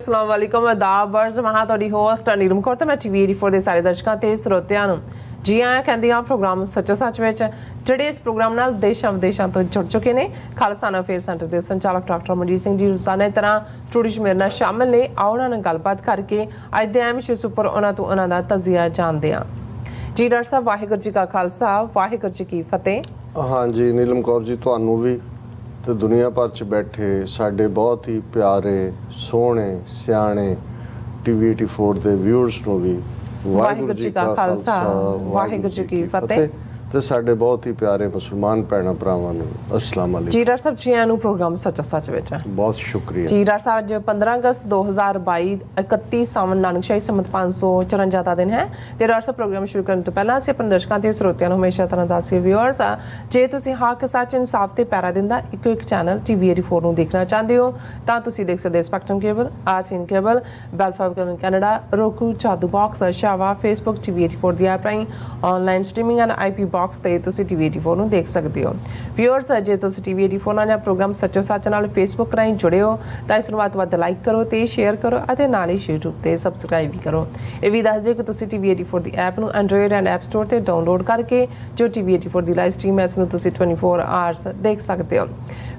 अस्सलाम वालेकुम आदाब वर्ज मैं ਤੁਹਾਡੀ ਹੋਸਟ ਨੀਰਮ ਕੌਰ ਤੇ ਮੈਂ ਟੀਵੀ 84 ਦੇ ਸਾਰੇ ਦਰਸ਼ਕਾਂ ਤੇ ਸਰੋਤਿਆਂ ਨੂੰ ਜੀ ਆਇਆਂ ਕਹਿੰਦੀ ਆ ਪ੍ਰੋਗਰਾਮ ਸੱਚੋ ਸੱਚ ਵਿੱਚ ਜਿਹੜੇ ਇਸ ਪ੍ਰੋਗਰਾਮ ਨਾਲ ਦੇਸ਼ਾਂ ਵਿਦੇਸ਼ਾਂ ਤੋਂ ਜੁੜ ਚੁੱਕੇ ਨੇ ਖਾਲਸਾ ਅਫੇਅਰ ਸੈਂਟਰ ਦੇ ਸੰਚਾਲਕ ਡਾਕਟਰ ਮਨਜੀਤ ਸਿੰਘ ਜੀ ਰੋਜ਼ਾਨਾ ਤਰ੍ਹਾਂ ਸਟੂਡੀਓ ਮੇਰੇ ਨਾਲ ਸ਼ਾਮਲ ਨੇ ਆਉਣਾ ਨਾਲ ਗੱਲਬਾਤ ਕਰਕੇ ਅੱਜ ਦੇ ਅਹਿਮ ਇਸ਼ੂਜ਼ ਉੱਪਰ ਉਹਨਾਂ ਤੋਂ ਉਹਨਾਂ ਦਾ ਤਜਜ਼ੀਆ ਜਾਣਦੇ ਹਾਂ ਜੀ ਡਾਕਟਰ ਸਾਹਿਬ ਵਾਹਿਗੁਰੂ ਜੀ ਕਾ ਖਾਲਸਾ ਵਾਹਿਗੁਰੂ ਜੀ ਕੀ ਫਤਿਹ। हाँ जी नीलम कौर जी ਤੁਹਾਨੂੰ ਵੀ ਤੇ ਦੁਨੀਆ ਭਰ 'ਚ ਬੈਠੇ ਸਾਡੇ ਬਹੁਤ ਹੀ ਪਿਆਰੇ ਸੋਹਣੇ ਸਿਆਣੇ ਟੀਵੀ 84 ਦੇ ਵਿਊਅਰਸ ਨੂੰ ਵੀ ਵਾਹਿਗੁਰੂ ਜੀ ਕਾ ਖਾਲਸਾ ਵਾਹਿਗੁਰੂ ਜੀ ਕੀ ਫਤਿਹ ਤੇ ਸਾਡੇ ਬਹੁਤ ਹੀ ਪਿਆਰੇ ਮੁਸਲਮਾਨ ਭੈਣਾਂ ਭਰਾਵਾਂ ਨੂੰ अस्सलाम वालेकुम जी। डॉक्टर साहब जी आनू प्रोग्राम सच्चो सच विच बहुत शुक्रिया जी। डॉक्टर साहब आज 15 अगस्त 2022 31 सावन नानकशाही संमत 554 ਦਾ ਦਿਨ ਹੈ ਤੇ ਡਾਕਟਰ ਸਾਹਿਬ ਪ੍ਰੋਗਰਾਮ ਸ਼ੁਰੂ ਕਰਨ ਤੋਂ ਪਹਿਲਾਂ ਅਸੀਂ ਆਪਣੇ ਦਰਸ਼ਕਾਂ ਤੇ ਸਰੋਤਿਆਂ ਨੂੰ ਹਮੇਸ਼ਾ ਤਰ੍ਹਾਂ ਦੱਸਿਆ ਵਿਊਅਰਸ ਜੇ ਤੁਸੀਂ ਹੱਕ ਸੱਚ ਇਨਸਾਫ ਤੇ ਪੈਰਾ ਦਿੰਦਾ ਇੱਕੋ ਇੱਕ ਚੈਨਲ ਟੀਵੀ 84 ਨੂੰ ਦੇਖਣਾ ਚਾਹੁੰਦੇ ਹੋ ਤਾਂ ਤੁਸੀਂ ਦੇਖ ਸਕਦੇ ਸਪੈਕਟਰਮ ਕੇਬਲ ਆਰਸੀਨ ਕੇਬਲ ਬੈਲਫਾਵ ਕੈਨੇਡਾ ਰੋਕੂ ਚਾਦੂ ਬਾਕਸ ਸ਼ਾਵਾ ਫੇਸਬੁੱਕ ਟੀਵੀ 84 ਦੀ ਐਪ ਰਾਹੀਂ online streaming and IP box ਤੇ ਤੁਸੀਂ ਟੀਵੀ 84 ਨੂੰ ਦੇਖ ਸਕਦੇ ਹੋ। ਵਿਊਅਰਸ ਜੇ ਤੁਸੀਂ ਟੀਵੀ 84 ਨਾਲ ਜਾਂ ਪ੍ਰੋਗਰਾਮ ਸੱਚੋ ਸੱਚ ਨਾਲ ਫੇਸਬੁੱਕ ਰਾਹੀਂ ਜੁੜੇ ਹੋ ਤਾਂ ਇਸ ਨੂੰ ਵੱਧ ਤੋਂ ਵੱਧ ਲਾਈਕ ਕਰੋ ਤੇ ਸ਼ੇਅਰ ਕਰੋ ਅਤੇ ਨਾਲ ਹੀ YouTube ਤੇ ਸਬਸਕ੍ਰਾਈਬ ਵੀ ਕਰੋ। ਇਹ ਵੀ ਦੱਸ ਦਿਓ ਕਿ ਤੁਸੀਂ ਟੀਵੀ 84 ਦੀ ਐਪ ਨੂੰ ਐਂਡਰੋਇਡ ਐਂਡ ਐਪ ਸਟੋਰ ਤੇ ਡਾਊਨਲੋਡ ਕਰਕੇ ਜੋ ਟੀਵੀ 84 ਦੀ ਲਾਈਵ ਸਟ੍ਰੀਮ ਹੈ ਇਸ ਨੂੰ ਤੁਸੀਂ 24 ਆਵਰਸ ਦੇਖ ਸਕਦੇ ਹੋ।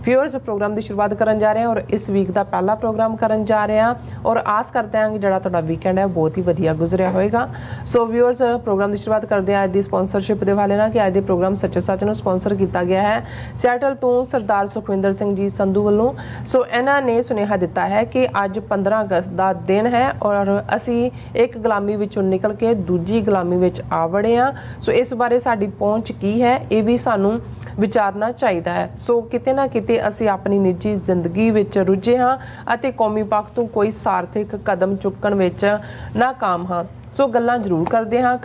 ਵਿਊਅਰਸ ਪ੍ਰੋਗਰਾਮ ਦੀ ਸ਼ੁਰੂਆਤ ਕਰਨ ਜਾ ਰਹੇ ਹਾਂ ਔਰ ਇਸ ਵੀਕ ਦਾ ਪਹਿਲਾ ਪ੍ਰੋਗਰਾਮ ਕਰਨ ਜਾ ਰਹੇ ਹਾਂ ਔਰ ਆਸ ਕਰਦੇ ਹਾਂ ਕਿ ਜਿਹੜਾ ਤੁਹਾਡਾ ਵੀਕਐਂਡ ਹੈ ਬਹੁਤ ਹੀ ਵਧੀਆ ਗੁਜ਼ਰਿਆ ਹੋਵੇਗਾ। ਸੋ ਵਿਊਅਰਸ ਪ੍ਰੋਗਰਾਮ ਦੀ ਸ਼ੁਰੂਆਤ ਕਰਦੇ ਹਾਂ ਅੱਜ ਦੀ ਸਪਾਂਸਰਸ਼ਿਪ ਦੇ ਹਵਾਲੇ ਨਾਲ ਕਿ ਅੱਜ ਦੇ ਪ੍ਰੋਗਰਾਮ ਸੱਚੋ ਸੱਚ ਨੂੰ ਸਪਾਂਸਰ ਕੀਤਾ ਗਿਆ ਹੈ ਸਿਆਟਲ ਤੋਂ ਸਰਦਾਰ ਸੁਖਵਿੰਦਰ ਸਿੰਘ ਜੀ ਸੰਧੂ ਵੱਲੋਂ। ਸੋ ਇਹਨਾਂ ਨੇ ਸੁਨੇਹਾ ਦਿੱਤਾ ਹੈ ਕਿ ਅੱਜ 15 ਅਗਸਤ ਦਾ ਦਿਨ ਹੈ ਔਰ ਅਸੀਂ ਇੱਕ ਗੁਲਾਮੀ ਵਿੱਚੋਂ ਨਿਕਲ ਕੇ ਦੂਜੀ ਗੁਲਾਮੀ ਵਿੱਚ ਆ ਵੜੇ ਹਾਂ। ਸੋ ਇਸ ਬਾਰੇ ਸਾਡੀ ਪਹੁੰਚ ਕੀ ਹੈ ਇਹ ਵੀ ਸਾਨੂੰ ਵਿਚਾਰਨਾ ਚਾਹੀਦਾ ਹੈ। ਸੋ ਕਿਤੇ ਨਾ ਕਿਤੇ ਅਸੀਂ ਆਪਣੀ ਨਿੱਜੀ ਜ਼ਿੰਦਗੀ ਵਿੱਚ ਰੁੱਝੇ ਹਾਂ ਅਤੇ ਕੌਮੀ ਪੱਖ ਤੋਂ ਕੋਈ ਸਾਰਥਕ ਕਦਮ ਚੁੱਕਣ ਵਿੱਚ ਨਾਕਾਮ ਹਾਂ। ਸੋ ਗੱਲਾਂ ਜ਼ਰੂਰ ਕਰਦੇ ਹਾਂ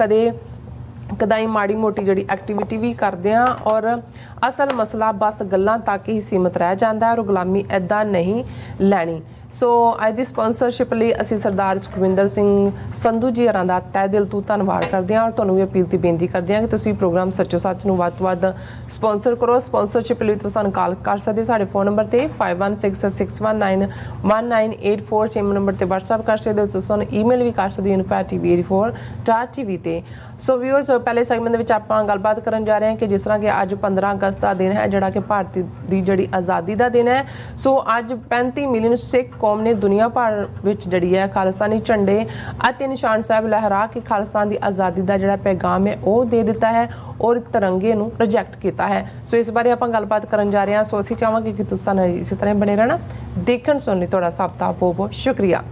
ਕਦਾਈ ਮਾੜੀ ਮੋਟੀ ਜਿਹੜੀ ਐਕਟੀਵਿਟੀ ਵੀ ਕਰਦੇ ਹਾਂ ਔਰ ਅਸਲ ਮਸਲਾ ਬਸ ਗੱਲਾਂ ਤੱਕ ਹੀ ਸੀਮਤ ਰਹਿ ਜਾਂਦਾ ਔਰ ਗੁਲਾਮੀ ਐਦਾਂ ਨਹੀਂ ਲੈਣੀ। ਸੋ ਅੱਜ ਦੀ ਸਪਾਂਸਰਸ਼ਿਪ ਲਈ ਅਸੀਂ ਸਰਦਾਰ ਸੁਖਵਿੰਦਰ ਸਿੰਘ ਸੰਧੂ ਜੀ ਹਰਾਂ ਦਾ ਤਹਿ ਦਿਲ ਤੋਂ ਧੰਨਵਾਦ ਕਰਦੇ ਹਾਂ ਔਰ ਤੁਹਾਨੂੰ ਵੀ ਅਪੀਲ ਤੇ ਬੇਨਤੀ ਕਰਦੇ ਹਾਂ ਕਿ ਤੁਸੀਂ ਪ੍ਰੋਗਰਾਮ ਸੱਚੋ ਸੱਚ ਨੂੰ ਵੱਧ ਤੋਂ ਵੱਧ ਸਪਾਂਸਰ ਕਰੋ। ਸਪਾਂਸਰਸ਼ਿਪ ਲਈ ਤੁਸੀਂ ਸਾਨੂੰ ਕਾਲ ਕਰ ਸਕਦੇ ਸਾਡੇ ਫੋਨ ਨੰਬਰ ਤੇ 5166191984 ਸੇਮ ਨੰਬਰ ਤੇ WhatsApp ਕਰ ਸਕਦੇ ਹੋ। ਤੁਸੀਂ ਸਾਨੂੰ ਈਮੇਲ ਵੀ ਕਰ ਸਕਦੇ ਹੋ info@tv84.tv ਤੇ। ਸੋ ਵਿਊਅਰਸ ਪਹਿਲੇ ਸੈਗਮੈਂਟ ਦੇ ਵਿੱਚ ਆਪਾਂ ਗੱਲਬਾਤ ਕਰਨ ਜਾ ਰਹੇ ਹਾਂ ਕਿ ਜਿਸ ਤਰ੍ਹਾਂ ਕਿ ਅੱਜ 15 ਅਗਸਤ ਦਾ ਦਿਨ ਹੈ ਜਿਹੜਾ ਕਿ ਭਾਰਤ ਦੀ ਜਿਹੜੀ ਆਜ਼ਾਦੀ ਦਾ ਦਿਨ ਹੈ। ਸੋ ਅੱਜ 35 ਮਿਲੀਅਨ ਸਿੱਖ ਕੌਮ ਨੇ ਦੁਨੀਆ ਭਰ ਵਿੱਚ ਜਿਹੜੀ ਹੈ ਖਾਲਿਸਤਾਨੀ ਝੰਡੇ ਅਤੇ ਨਿਸ਼ਾਨ ਸਾਹਿਬ ਲਹਿਰਾ ਕੇ ਖਾਲਿਸਤਾਨ ਦੀ ਆਜ਼ਾਦੀ ਦਾ ਜਿਹੜਾ ਪੈਗਾਮ ਹੈ ਉਹ ਦੇ ਦਿੱਤਾ ਹੈ ਔਰ ਤਿਰੰਗੇ ਨੂੰ ਰਿਜੈਕਟ ਕੀਤਾ ਹੈ। ਸੋ ਇਸ ਬਾਰੇ ਆਪਾਂ ਗੱਲਬਾਤ ਕਰਨ ਜਾ ਰਹੇ ਹਾਂ। ਸੋ ਅਸੀਂ ਚਾਹਾਂਗੇ ਕਿ ਤੁਸੀਂ ਸਾਨੂੰ ਇਸੇ ਤਰ੍ਹਾਂ ਬਣੇ ਰਹਿਣਾ ਦੇਖਣ ਸੁਣਨ ਲਈ ਤੁਹਾਡਾ ਸਭ ਦਾ ਬਹੁਤ ਬਹੁਤ ਸ਼ੁਕਰੀਆ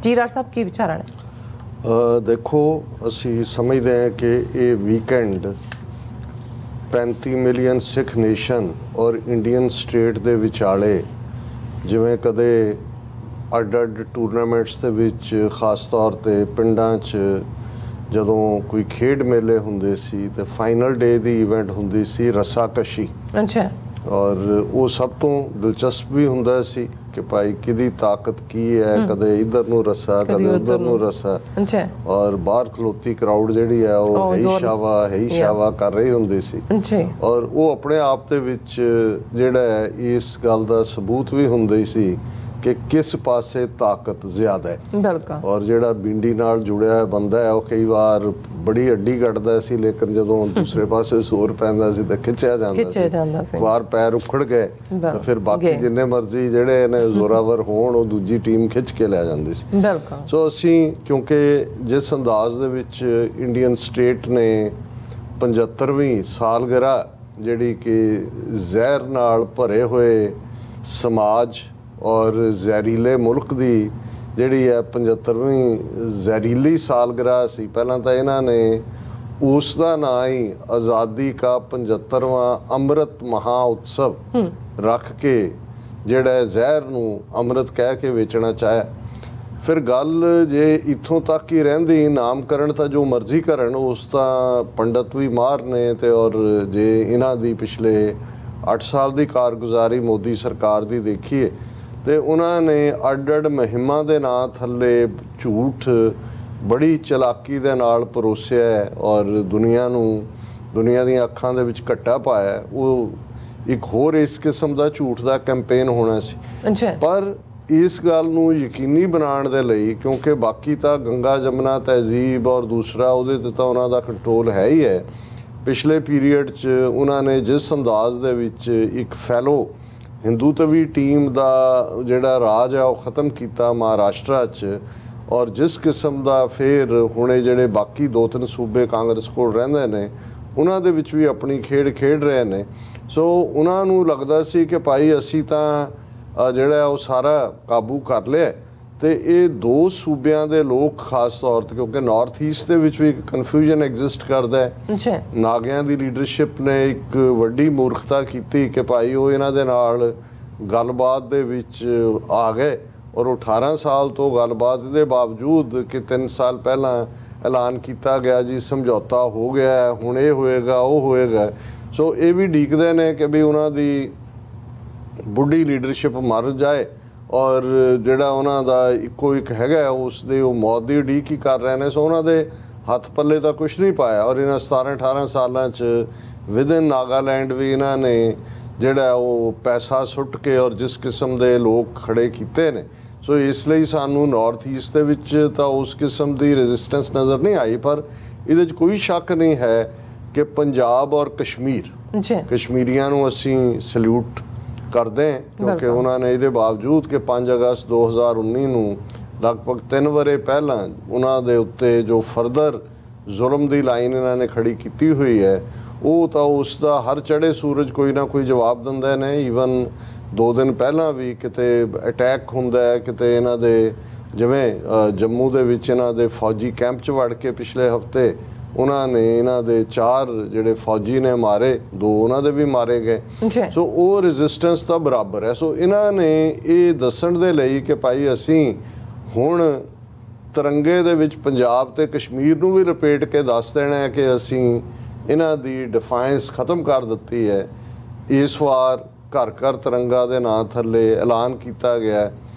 ਜੀ। ਡਾਕਟਰ ਸਾਹਿਬ ਕੀ ਵਿਚਾਰ ਨੇ? ਦੇਖੋ ਅਸੀਂ ਸਮਝਦੇ ਹਾਂ ਕਿ ਇਹ ਵੀਕਐਂਡ 35 ਮਿਲੀਅਨ ਸਿੱਖ ਨੇਸ਼ਨ ਔਰ ਇੰਡੀਅਨ ਸਟੇਟ ਦੇ ਵਿਚਾਲੇ ਜਿਵੇਂ ਕਦੇ ਅੱਡ ਟੂਰਨਾਮੈਂਟਸ ਦੇ ਵਿੱਚ ਖਾਸ ਤੌਰ ਤੇ ਪਿੰਡਾਂ 'ਚ ਜਦੋਂ ਕੋਈ ਖੇਡ ਮੇਲੇ ਹੁੰਦੇ ਸੀ ਤੇ ਫਾਈਨਲ ਡੇ ਦੀ ਇਵੈਂਟ ਹੁੰਦੀ ਸੀ ਰੱਸਾਕਸ਼ੀ। ਅੱਛਾ। ਔਰ ਉਹ ਸਭ ਤੋਂ ਦਿਲਚਸਪ ਵੀ ਹੁੰਦਾ ਸੀ ਕਿ ਭਾਈ ਕਿਹਦੀ ਤਾਕਤ ਕੀ ਹੈ, ਕਦੇ ਇੱਧਰ ਨੂੰ ਰੱਸਾ ਕਦੇ ਉੱਧਰ ਨੂੰ ਰੱਸਾ। ਅੱਛਾ। ਔਰ ਬਾਹਰ ਖਲੋਤੀ ਕਰਾਊਡ ਜਿਹੜੀ ਹੈ ਉਹ ਹੀ ਸ਼ਾਵਾ ਕਰ ਰਹੀ ਹੁੰਦੀ ਸੀ ਔਰ ਉਹ ਆਪਣੇ ਆਪ ਦੇ ਵਿੱਚ ਜਿਹੜਾ ਹੈ ਇਸ ਗੱਲ ਦਾ ਸਬੂਤ ਵੀ ਹੁੰਦਾ ਸੀ ਕਿ ਕਿਸ ਪਾਸੇ ਤਾਕਤ ਜ਼ਿਆਦਾ ਹੈ। ਬਿਲਕੁਲ। ਔਰ ਜਿਹੜਾ ਬਿੰਡੀ ਨਾਲ ਜੁੜਿਆ ਹੋਇਆ ਬੰਦਾ ਹੈ ਉਹ ਕਈ ਵਾਰ ਬੜੀ ਅੱਡੀ ਕੱਢਦਾ ਸੀ ਲੇਕਿਨ ਜਦੋਂ ਦੂਸਰੇ ਪਾਸੇ ਜ਼ੋਰ ਪੈਂਦਾ ਸੀ ਤਾਂ ਖਿੱਚਿਆ ਜਾਂਦਾ ਸੀ। ਵਾਰ ਪੈਰ ਉਖੜ ਗਏ ਤਾਂ ਫਿਰ ਬਾਕੀ ਜਿੰਨੇ ਮਰਜ਼ੀ ਜਿਹੜੇ ਨੇ ਜ਼ੋਰਾਵਰ ਹੋਣ ਉਹ ਦੂਜੀ ਟੀਮ ਖਿੱਚ ਕੇ ਲੈ ਜਾਂਦੀ ਸੀ। ਬਿਲਕੁਲ। ਸੋ ਅਸੀਂ ਕਿਉਂਕਿ ਜਿਸ ਅੰਦਾਜ਼ ਦੇ ਵਿੱਚ ਇੰਡੀਅਨ ਸਟੇਟ ਨੇ 75ਵੀਂ ਸਾਲਗਿਰਾ ਜਿਹੜੀ ਕਿ ਜ਼ਹਿਰ ਨਾਲ ਭਰੇ ਹੋਏ ਸਮਾਜ ਔਰ ਜ਼ਹਿਰੀਲੇ ਮੁਲਕ ਦੀ ਜਿਹੜੀ ਹੈ 75ਵੀਂ ਜ਼ਹਿਰੀਲੀ ਸਾਲਗਿਰਾ ਸੀ। ਪਹਿਲਾਂ ਤਾਂ ਇਹਨਾਂ ਨੇ ਉਸ ਦਾ ਨਾਂ ਹੀ ਆਜ਼ਾਦੀ ਕਾ 75ਵਾਂ ਅੰਮ੍ਰਿਤ ਮਹਾ ਉਤਸਵ ਰੱਖ ਕੇ ਜਿਹੜਾ ਜ਼ਹਿਰ ਨੂੰ ਅੰਮ੍ਰਿਤ ਕਹਿ ਕੇ ਵੇਚਣਾ ਚਾਹਿਆ। ਫਿਰ ਗੱਲ ਜੇ ਇੱਥੋਂ ਤੱਕ ਹੀ ਰਹਿੰਦੀ ਨਾਮਕਰਨ ਤਾਂ ਜੋ ਮਰਜ਼ੀ ਕਰਨ ਉਸ ਤਾਂ ਪੰਡਤ ਵੀ ਮਾਰ ਨੇ ਤੇ ਔਰ ਜੇ ਇਹਨਾਂ ਦੀ ਪਿਛਲੇ 8 ਸਾਲ ਦੀ ਕਾਰਗੁਜ਼ਾਰੀ ਮੋਦੀ ਸਰਕਾਰ ਦੀ ਦੇਖੀਏ ਤੇ ਉਹਨਾਂ ਨੇ ਅੱਡ ਮੁਹਿੰਮਾਂ ਦੇ ਨਾਂ ਥੱਲੇ ਝੂਠ ਬੜੀ ਚਲਾਕੀ ਦੇ ਨਾਲ ਪਰੋਸਿਆ ਔਰ ਦੁਨੀਆ ਦੀਆਂ ਅੱਖਾਂ ਦੇ ਵਿੱਚ ਘੱਟਾ ਪਾਇਆ। ਉਹ ਇੱਕ ਹੋਰ ਇਸ ਕਿਸਮ ਦਾ ਝੂਠ ਦਾ ਕੈਂਪੇਨ ਹੋਣਾ ਸੀ। ਪਰ ਇਸ ਗੱਲ ਨੂੰ ਯਕੀਨੀ ਬਣਾਉਣ ਦੇ ਲਈ, ਕਿਉਂਕਿ ਬਾਕੀ ਤਾਂ ਗੰਗਾ ਜਮਨਾ ਤਹਿਜ਼ੀਬ ਔਰ ਦੂਸਰਾ ਉਹਦੇ ਤੇ ਤਾਂ ਉਹਨਾਂ ਦਾ ਕੰਟਰੋਲ ਹੈ ਹੀ ਹੈ। ਪਿਛਲੇ ਪੀਰੀਅਡ 'ਚ ਉਹਨਾਂ ਨੇ ਜਿਸ ਅੰਦਾਜ਼ ਦੇ ਵਿੱਚ ਇੱਕ ਫੈਲੋ ਹਿੰਦੂਤਵੀ ਟੀਮ ਦਾ ਜਿਹੜਾ ਰਾਜ ਹੈ ਉਹ ਖ਼ਤਮ ਕੀਤਾ ਮਹਾਰਾਸ਼ਟਰ 'ਚ, ਔਰ ਜਿਸ ਕਿਸਮ ਦਾ ਫਿਰ ਹੁਣੇ ਜਿਹੜੇ ਬਾਕੀ 2-3 ਸੂਬੇ ਕਾਂਗਰਸ ਕੋਲ ਰਹਿੰਦੇ ਨੇ ਉਹਨਾਂ ਦੇ ਵਿੱਚ ਵੀ ਆਪਣੀ ਖੇਡ ਰਹੇ ਨੇ। ਸੋ ਉਹਨਾਂ ਨੂੰ ਲੱਗਦਾ ਸੀ ਕਿ ਭਾਈ ਅਸੀਂ ਤਾਂ ਜਿਹੜਾ ਉਹ ਸਾਰਾ ਕਾਬੂ ਕਰ ਲਿਆ, ਤੇ ਇਹ 2 ਸੂਬਿਆਂ ਦੇ ਲੋਕ ਖਾਸ ਤੌਰ ਤੇ, ਕਿਉਂਕਿ ਨਾਰਥ ਈਸਟ ਦੇ ਵਿੱਚ ਵੀ ਇੱਕ ਕਨਫਿਊਜ਼ਨ ਐਗਜ਼ਿਸਟ ਕਰਦਾ ਹੈ। ਨਾਗਿਆਂ ਦੀ ਲੀਡਰਸ਼ਿਪ ਨੇ ਇੱਕ ਵੱਡੀ ਮੂਰਖਤਾ ਕੀਤੀ ਕਿ ਭਾਈ ਉਹ ਇਹਨਾਂ ਦੇ ਨਾਲ ਗੱਲਬਾਤ ਦੇ ਵਿੱਚ ਆ ਗਏ, ਔਰ 18 ਸਾਲ ਤੋਂ ਗੱਲਬਾਤ ਦੇ ਬਾਵਜੂਦ ਕਿ 3 ਸਾਲ ਪਹਿਲਾਂ ਐਲਾਨ ਕੀਤਾ ਗਿਆ ਜੀ ਸਮਝੌਤਾ ਹੋ ਗਿਆ, ਹੁਣ ਇਹ ਹੋਏਗਾ ਉਹ ਹੋਏਗਾ। ਸੋ ਇਹ ਵੀ ਉਡੀਕਦੇ ਨੇ ਕਿ ਵੀ ਉਹਨਾਂ ਦੀ ਬੁੱਢੀ ਲੀਡਰਸ਼ਿਪ ਮਰ ਜਾਏ, ਔਰ ਜਿਹੜਾ ਉਹਨਾਂ ਦਾ ਇੱਕੋ ਇੱਕ ਹੈਗਾ ਉਸ ਦੇ ਉਹ ਮੌਤ ਦੀ ਉਡੀਕ ਹੀ ਕਰ ਰਹੇ ਨੇ। ਸੋ ਉਹਨਾਂ ਦੇ ਹੱਥ ਪੱਲੇ ਤਾਂ ਕੁਛ ਨਹੀਂ ਪਾਇਆ, ਔਰ ਇਹਨਾਂ 17-18 ਸਾਲਾਂ 'ਚ ਵਿਦਨ ਨਾਗਾਲੈਂਡ ਵੀ ਇਹਨਾਂ ਨੇ ਜਿਹੜਾ ਉਹ ਪੈਸਾ ਸੁੱਟ ਕੇ ਔਰ ਜਿਸ ਕਿਸਮ ਦੇ ਲੋਕ ਖੜੇ ਕੀਤੇ ਨੇ। ਸੋ ਇਸ ਲਈ ਸਾਨੂੰ ਨਾਰਥ ਈਸਟ ਦੇ ਵਿੱਚ ਤਾਂ ਉਸ ਕਿਸਮ ਦੀ ਰੈਜ਼ਿਸਟੈਂਸ ਨਜ਼ਰ ਨਹੀਂ ਆਈ, ਪਰ ਇਹਦੇ 'ਚ ਕੋਈ ਸ਼ੱਕ ਨਹੀਂ ਹੈ ਕਿ ਪੰਜਾਬ ਔਰ ਕਸ਼ਮੀਰੀਆਂ ਨੂੰ ਅਸੀਂ ਸਲੂਟ ਕਰਦੇ ਹਾਂ, ਕਿਉਂਕਿ ਉਹਨਾਂ ਨੇ ਇਹਦੇ ਬਾਵਜੂਦ ਕਿ 5 ਅਗਸਤ 2019 ਨੂੰ ਲਗਭਗ 3 ਵਰ੍ਹੇ ਪਹਿਲਾਂ ਉਹਨਾਂ ਦੇ ਉੱਤੇ ਜੋ ਫਰਦਰ ਜ਼ੁਲਮ ਦੀ ਲਾਈਨ ਇਹਨਾਂ ਨੇ ਖੜੀ ਕੀਤੀ ਹੋਈ ਹੈ, ਉਹ ਤਾਂ ਉਸ ਦਾ ਹਰ ਚੜ੍ਹੇ ਸੂਰਜ ਕੋਈ ਨਾ ਕੋਈ ਜਵਾਬ ਦਿੰਦੇ ਨੇ। ਈਵਨ 2 ਦਿਨ ਪਹਿਲਾਂ ਵੀ ਕਿਤੇ ਅਟੈਕ ਹੁੰਦਾ ਹੈ, ਕਿਤੇ ਇਹਨਾਂ ਦੇ ਜਿਵੇਂ ਜੰਮੂ ਦੇ ਵਿੱਚ ਇਹਨਾਂ ਦੇ ਫੌਜੀ ਕੈਂਪ 'ਚ ਵੜ ਕੇ ਪਿਛਲੇ ਹਫਤੇ ਉਹਨਾਂ ਨੇ ਇਹਨਾਂ ਦੇ 4 ਜਿਹੜੇ ਫੌਜੀ ਨੇ ਮਾਰੇ, 2 ਉਹਨਾਂ ਦੇ ਵੀ ਮਾਰੇ ਗਏ। ਸੋ ਉਹ ਰੈਜ਼ਿਸਟੈਂਸ ਤਾਂ ਬਰਾਬਰ ਹੈ। ਸੋ ਇਹਨਾਂ ਨੇ ਇਹ ਦੱਸਣ ਦੇ ਲਈ ਕਿ ਭਾਈ ਅਸੀਂ ਹੁਣ ਤਿਰੰਗੇ ਦੇ ਵਿੱਚ ਪੰਜਾਬ ਤੇ ਕਸ਼ਮੀਰ ਨੂੰ ਵੀ ਲਪੇਟ ਕੇ ਦੱਸ ਦੇਣਾ ਹੈ ਕਿ ਅਸੀਂ ਇਹਨਾਂ ਦੀ ਡਿਫਾਈਂਸ ਖਤਮ ਕਰ ਦਿੱਤੀ ਹੈ। ਇਸ ਵਾਰ ਘਰ ਘਰ ਤਿਰੰਗਾ ਦੇ ਨਾਂ ਥੱਲੇ ਐਲਾਨ ਕੀਤਾ ਗਿਆ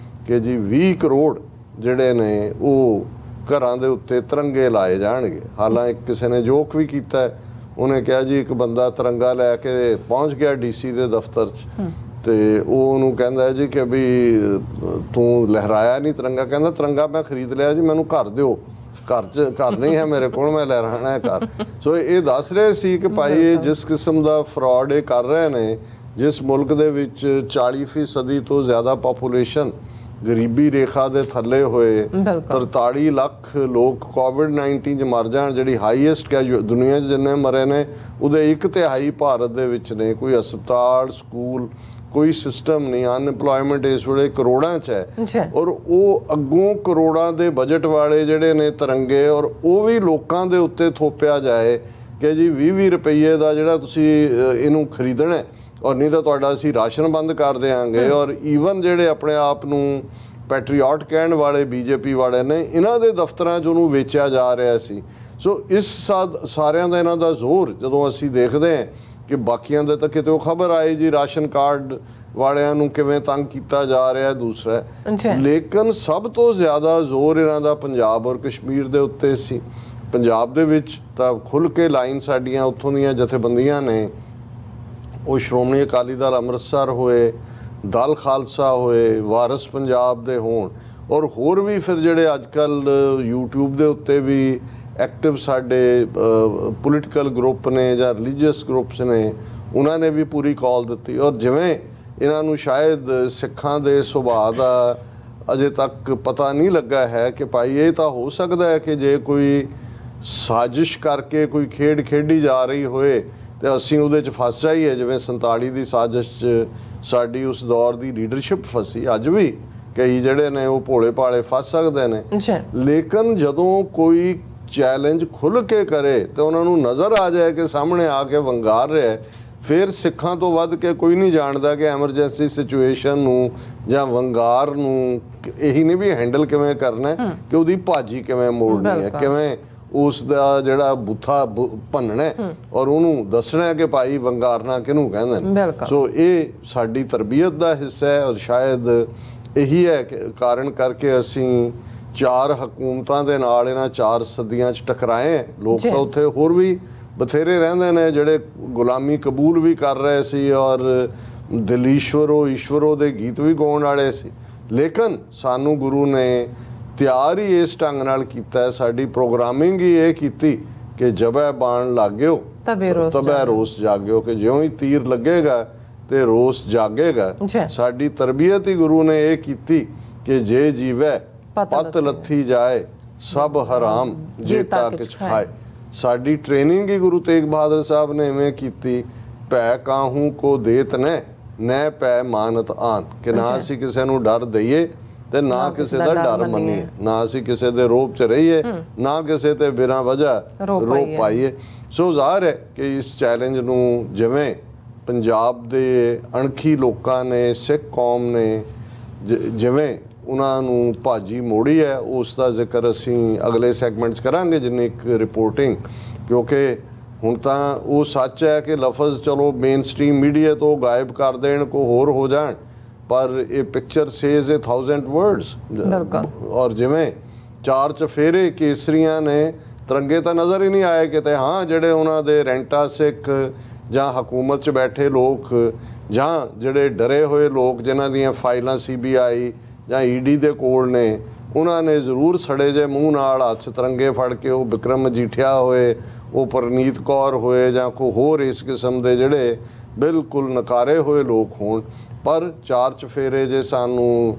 ਕਿ ਜੀ 20 ਕਰੋੜ ਜਿਹੜੇ ਨੇ ਉਹ ਘਰਾਂ ਦੇ ਉੱਤੇ ਤਿਰੰਗੇ ਲਾਏ ਜਾਣਗੇ। ਹਾਲਾਂਕਿ ਕਿਸੇ ਨੇ ਜੋਕ ਵੀ ਕੀਤਾ, ਉਹਨੇ ਕਿਹਾ ਜੀ ਇੱਕ ਬੰਦਾ ਤਿਰੰਗਾ ਲੈ ਕੇ ਪਹੁੰਚ ਗਿਆ DC ਦੇ ਦਫ਼ਤਰ 'ਚ, ਤੇ ਉਹ ਉਹਨੂੰ ਕਹਿੰਦਾ ਜੀ ਕਿ ਵੀ ਤੂੰ ਲਹਿਰਾਇਆ ਨਹੀਂ ਤਿਰੰਗਾ। ਕਹਿੰਦਾ ਤਿਰੰਗਾ ਮੈਂ ਖਰੀਦ ਲਿਆ ਜੀ, ਮੈਨੂੰ ਘਰ ਦਿਓ, ਘਰ ਨਹੀਂ ਹੈ ਮੇਰੇ ਕੋਲ, ਮੈਂ ਲਹਿਰਾਣਾ ਹੈ ਘਰ। ਸੋ ਇਹ ਦੱਸ ਰਹੇ ਸੀ ਕਿ ਭਾਈ ਇਹ ਜਿਸ ਕਿਸਮ ਦਾ ਫਰਾਡ ਇਹ ਕਰ ਰਹੇ ਨੇ, ਜਿਸ ਮੁਲਕ ਦੇ ਵਿੱਚ 40% ਤੋਂ ਜ਼ਿਆਦਾ ਪਾਪੂਲੇਸ਼ਨ ਗਰੀਬੀ ਰੇਖਾ ਦੇ ਥੱਲੇ ਹੋਏ, 43 ਲੱਖ ਲੋਕ ਕੋਵਿਡ-19 'ਚ ਮਰ ਜਾਣ, ਜਿਹੜੀ ਹਾਈਐਸਟ ਦੁਨੀਆ 'ਚ ਜਿੰਨੇ ਮਰੇ ਨੇ ਉਹਦੇ 1/3 ਭਾਰਤ ਦੇ ਵਿੱਚ ਨੇ। ਕੋਈ ਹਸਪਤਾਲ ਸਕੂਲ ਕੋਈ ਸਿਸਟਮ ਨਹੀਂ, ਅਨਐਮਪਲੋਇਮੈਂਟ ਇਸ ਵੇਲੇ ਕਰੋੜਾਂ 'ਚ ਹੈ, ਔਰ ਉਹ ਅੱਗੋਂ ਕਰੋੜਾਂ ਦੇ ਬਜਟ ਵਾਲੇ ਜਿਹੜੇ ਨੇ ਤਿਰੰਗੇ, ਔਰ ਉਹ ਵੀ ਲੋਕਾਂ ਦੇ ਉੱਤੇ ਥੋਪਿਆ ਜਾਏ ਕਿ ਜੀ 20-20 ਰੁਪਏ ਦਾ ਜਿਹੜਾ ਤੁਸੀਂ ਇਹਨੂੰ ਖਰੀਦਣਾ, ਔਰ ਨਹੀਂ ਤਾਂ ਤੁਹਾਡਾ ਅਸੀਂ ਰਾਸ਼ਨ ਬੰਦ ਕਰ ਦਿਆਂਗੇ। ਔਰ ਈਵਨ ਜਿਹੜੇ ਆਪਣੇ ਆਪ ਨੂੰ ਪੈਟਰੀਓਟ ਕਹਿਣ ਵਾਲੇ BJP ਵਾਲੇ ਨੇ, ਇਹਨਾਂ ਦੇ ਦਫ਼ਤਰਾਂ 'ਚ ਉਹਨੂੰ ਵੇਚਿਆ ਜਾ ਰਿਹਾ ਸੀ। ਸੋ ਇਸ ਸਾਰਿਆਂ ਦਾ ਇਹਨਾਂ ਦਾ ਜ਼ੋਰ ਜਦੋਂ ਅਸੀਂ ਦੇਖਦੇ ਹਾਂ ਕਿ ਬਾਕੀਆਂ ਦੇ ਤਾਂ ਕਿਤੇ ਉਹ ਖਬਰ ਆਈ ਜੀ ਰਾਸ਼ਨ ਕਾਰਡ ਵਾਲਿਆਂ ਨੂੰ ਕਿਵੇਂ ਤੰਗ ਕੀਤਾ ਜਾ ਰਿਹਾ ਦੂਸਰਾ, ਲੇਕਿਨ ਸਭ ਤੋਂ ਜ਼ਿਆਦਾ ਜ਼ੋਰ ਇਹਨਾਂ ਦਾ ਪੰਜਾਬ ਔਰ ਕਸ਼ਮੀਰ ਦੇ ਉੱਤੇ ਸੀ। ਪੰਜਾਬ ਦੇ ਵਿੱਚ ਤਾਂ ਖੁੱਲ੍ਹ ਕੇ ਲਾਈਨ ਸਾਡੀਆਂ ਉੱਥੋਂ ਦੀਆਂ ਜਥੇਬੰਦੀਆਂ ਨੇ, ਉਹ ਸ਼੍ਰੋਮਣੀ ਅਕਾਲੀ ਦਲ ਅੰਮ੍ਰਿਤਸਰ ਹੋਏ, ਦਲ ਖਾਲਸਾ ਹੋਏ, ਵਾਰਿਸ ਪੰਜਾਬ ਦੇ ਹੋਣ, ਔਰ ਹੋਰ ਵੀ ਫਿਰ ਜਿਹੜੇ ਅੱਜ ਕੱਲ੍ਹ YouTube ਦੇ ਉੱਤੇ ਵੀ ਐਕਟਿਵ ਸਾਡੇ ਪੋਲੀਟੀਕਲ ਗਰੁੱਪ ਨੇ ਜਾਂ ਰਿਲੀਜੀਅਸ ਗਰੁੱਪਸ ਨੇ, ਉਹਨਾਂ ਨੇ ਵੀ ਪੂਰੀ ਕਾਲ ਦਿੱਤੀ। ਔਰ ਜਿਵੇਂ ਇਹਨਾਂ ਨੂੰ ਸ਼ਾਇਦ ਸਿੱਖਾਂ ਦੇ ਸੁਭਾਅ ਦਾ ਅਜੇ ਤੱਕ ਪਤਾ ਨਹੀਂ ਲੱਗਾ ਹੈ ਕਿ ਭਾਈ ਇਹ ਤਾਂ ਹੋ ਸਕਦਾ ਹੈ ਕਿ ਜੇ ਕੋਈ ਸਾਜ਼ਿਸ਼ ਕਰਕੇ ਕੋਈ ਖੇਡ ਖੇਡੀ ਜਾ ਰਹੀ ਹੋਏ ਤੇ ਅਸੀਂ ਉਹਦੇ 'ਚ ਫਸ ਜਾਈਏ, ਜਿਵੇਂ 47 ਦੀ ਸਾਜ਼ਿਸ਼ 'ਚ ਸਾਡੀ ਉਸ ਦੌਰ ਦੀ ਲੀਡਰਸ਼ਿਪ ਫਸੀ। ਅੱਜ ਵੀ ਕਈ ਜਿਹੜੇ ਨੇ ਉਹ ਭੋਲੇ ਭਾਲੇ ਫਸ ਸਕਦੇ ਨੇ, ਲੇਕਿਨ ਜਦੋਂ ਕੋਈ ਚੈਲੰਜ ਖੁੱਲ੍ਹ ਕੇ ਕਰੇ ਤੇ ਉਹਨਾਂ ਨੂੰ ਨਜ਼ਰ ਆ ਜਾਏ ਕਿ ਸਾਹਮਣੇ ਆ ਕੇ ਵੰਗਾਰ ਰਿਹਾ, ਫਿਰ ਸਿੱਖਾਂ ਤੋਂ ਵੱਧ ਕੇ ਕੋਈ ਨਹੀਂ ਜਾਣਦਾ ਕਿ ਐਮਰਜੈਂਸੀ ਸਿਚੁਏਸ਼ਨ ਨੂੰ ਜਾਂ ਵੰਗਾਰ ਨੂੰ ਇਹੀ ਨਹੀਂ ਵੀ ਹੈਂਡਲ ਕਿਵੇਂ ਕਰਨਾ ਕਿ ਉਹਦੀ ਭਾਜੀ ਕਿਵੇਂ ਮੋੜਨੀ ਹੈ, ਕਿਵੇਂ ਉਸ ਦਾ ਜਿਹੜਾ ਬੁੱਥਾ ਭੰਨਣਾ ਔਰ ਉਹਨੂੰ ਦੱਸਣਾ ਕਿ ਭਾਈ ਵੰਗਾਰਨਾ ਕਿਹਨੂੰ ਕਹਿੰਦੇ ਨੇ। ਸੋ ਇਹ ਸਾਡੀ ਤਰਬੀਅਤ ਦਾ ਹਿੱਸਾ ਹੈ, ਔਰ ਸ਼ਾਇਦ ਇਹੀ ਹੈ ਕਿ ਕਾਰਨ ਕਰਕੇ ਅਸੀਂ 4 ਹਕੂਮਤਾਂ ਦੇ ਨਾਲ ਇਹਨਾਂ 4 ਸਦੀਆਂ 'ਚ ਟਕਰਾਏ। ਲੋਕ ਤਾਂ ਉੱਥੇ ਹੋਰ ਵੀ ਬਥੇਰੇ ਰਹਿੰਦੇ ਨੇ ਜਿਹੜੇ ਗੁਲਾਮੀ ਕਬੂਲ ਵੀ ਕਰ ਰਹੇ ਸੀ ਔਰ ਦਿਲੀਸ਼ਵਰੋ ਈਸ਼ਵਰੋ ਦੇ ਗੀਤ ਵੀ ਗਾਉਣ ਵਾਲੇ ਸੀ, ਲੇਕਿਨ ਸਾਨੂੰ ਗੁਰੂ ਨੇ ਤਿਆਰ ਹੀ ਇਸ ਢੰਗ ਨਾਲ ਕੀਤਾ ਹੈ, ਸਾਡੀ ਪ੍ਰੋਗਰਾਮਿੰਗ ਹੀ ਇਹ ਕੀਤੀ ਕਿ ਜਬੈ ਬਾਣ ਲਾਗਿਓ ਤਬੈ ਰੋਸ ਜਾਗਿਓ, ਕਿ ਜਿਉਂ ਹੀ ਤੀਰ ਲੱਗੇਗਾ ਤੇ ਰੋਸ ਜਾਗੇਗਾ। ਸਾਡੀ ਤਰਬੀਅਤ ਹੀ ਗੁਰੂ ਨੇ ਇਹ ਕੀਤੀ ਕਿ ਜੇ ਜੀਵੈ ਪਤ ਲੱਥੀ ਜਾਏ ਸਭ ਹਰਾਮ ਜੇਤਾ ਕਿਛ ਖਾਏ। ਸਾਡੀ ਟ੍ਰੇਨਿੰਗ ਹੀ ਗੁਰੂ ਤੇਗ ਬਹਾਦਰ ਸਾਹਿਬ ਨੇ ਇਵੇਂ ਕੀਤੀ, ਭੈ ਕਾਹੂ ਕੋ ਦੇਤ ਨੈ ਭੈ ਮਾਨਤ ਆਨ, ਕਿ ਨਾ ਅਸੀਂ ਕਿਸੇ ਨੂੰ ਡਰ ਦਈਏ ਤੇ ਨਾ ਕਿਸੇ ਦਾ ਡਰ ਮੰਨੀਏ, ਨਾ ਅਸੀਂ ਕਿਸੇ ਦੇ ਰੋਪ ਚ ਰਹੀਏ, ਨਾ ਕਿਸੇ ਤੇ ਬਿਨਾਂ ਵਜ੍ਹਾ ਰੋਪ ਪਾਈਏ। ਸੋ ਜ਼ਾਹਰ ਹੈ ਕਿ ਇਸ ਚੈਲੰਜ ਨੂੰ ਜਿਵੇਂ ਪੰਜਾਬ ਦੇ ਅਣਖੀ ਲੋਕਾਂ ਨੇ, ਸਿੱਖ ਕੌਮ ਨੇ ਜਿਵੇਂ ਉਹਨਾਂ ਨੂੰ ਭਾਜੀ ਮੋੜੀ ਹੈ, ਉਸ ਦਾ ਜ਼ਿਕਰ ਅਸੀਂ ਅਗਲੇ ਸੈਗਮੈਂਟ 'ਚ ਕਰਾਂਗੇ ਜਿੰਨੀ ਇੱਕ ਰਿਪੋਰਟਿੰਗ, ਕਿਉਂਕਿ ਹੁਣ ਤਾਂ ਉਹ ਸੱਚ ਹੈ ਕਿ ਲਫ਼ਜ਼ ਚਲੋ ਮੇਨ ਸਟ੍ਰੀਮ ਮੀਡੀਆ ਤੋਂ ਗਾਇਬ ਕਰ ਦੇਣ, ਕੋ ਹੋਰ ਹੋ ਜਾਣ, ਪਰ ਇਹ ਪਿਕਚਰ ਸੇਜ਼ 1000 ਵਰਡਸ। ਔਰ ਜਿਵੇਂ ਚਾਰ ਚਫੇਰੇ ਕੇਸਰੀਆਂ ਨੇ, ਤਿਰੰਗੇ ਤਾਂ ਨਜ਼ਰ ਹੀ ਨਹੀਂ ਆਏ ਕਿਤੇ। ਹਾਂ, ਜਿਹੜੇ ਉਹਨਾਂ ਦੇ ਰੈਂਟਾ ਸਿੱਖ ਜਾਂ ਹਕੂਮਤ 'ਚ ਬੈਠੇ ਲੋਕ ਜਾਂ ਜਿਹੜੇ ਡਰੇ ਹੋਏ ਲੋਕ ਜਿਨ੍ਹਾਂ ਦੀਆਂ ਫਾਈਲਾਂ CBI ਜਾਂ ED ਦੇ ਕੋਲ ਨੇ, ਉਹਨਾਂ ਨੇ ਜ਼ਰੂਰ ਸੜੇ ਜੇ ਮੂੰਹ ਨਾਲ ਹੱਥ ਤਿਰੰਗੇ ਫੜ ਕੇ, ਉਹ ਬਿਕਰਮ ਮਜੀਠੀਆ ਹੋਏ, ਉਹ ਪਰਨੀਤ ਕੌਰ ਹੋਏ, ਜਾਂ ਕੋਈ ਹੋਰ ਇਸ ਕਿਸਮ ਦੇ ਜਿਹੜੇ ਬਿਲਕੁਲ ਨਕਾਰੇ ਹੋਏ ਲੋਕ ਹੋਣ, ਪਰ ਚਾਰ ਚਫੇਰੇ ਜੇ ਸਾਨੂੰ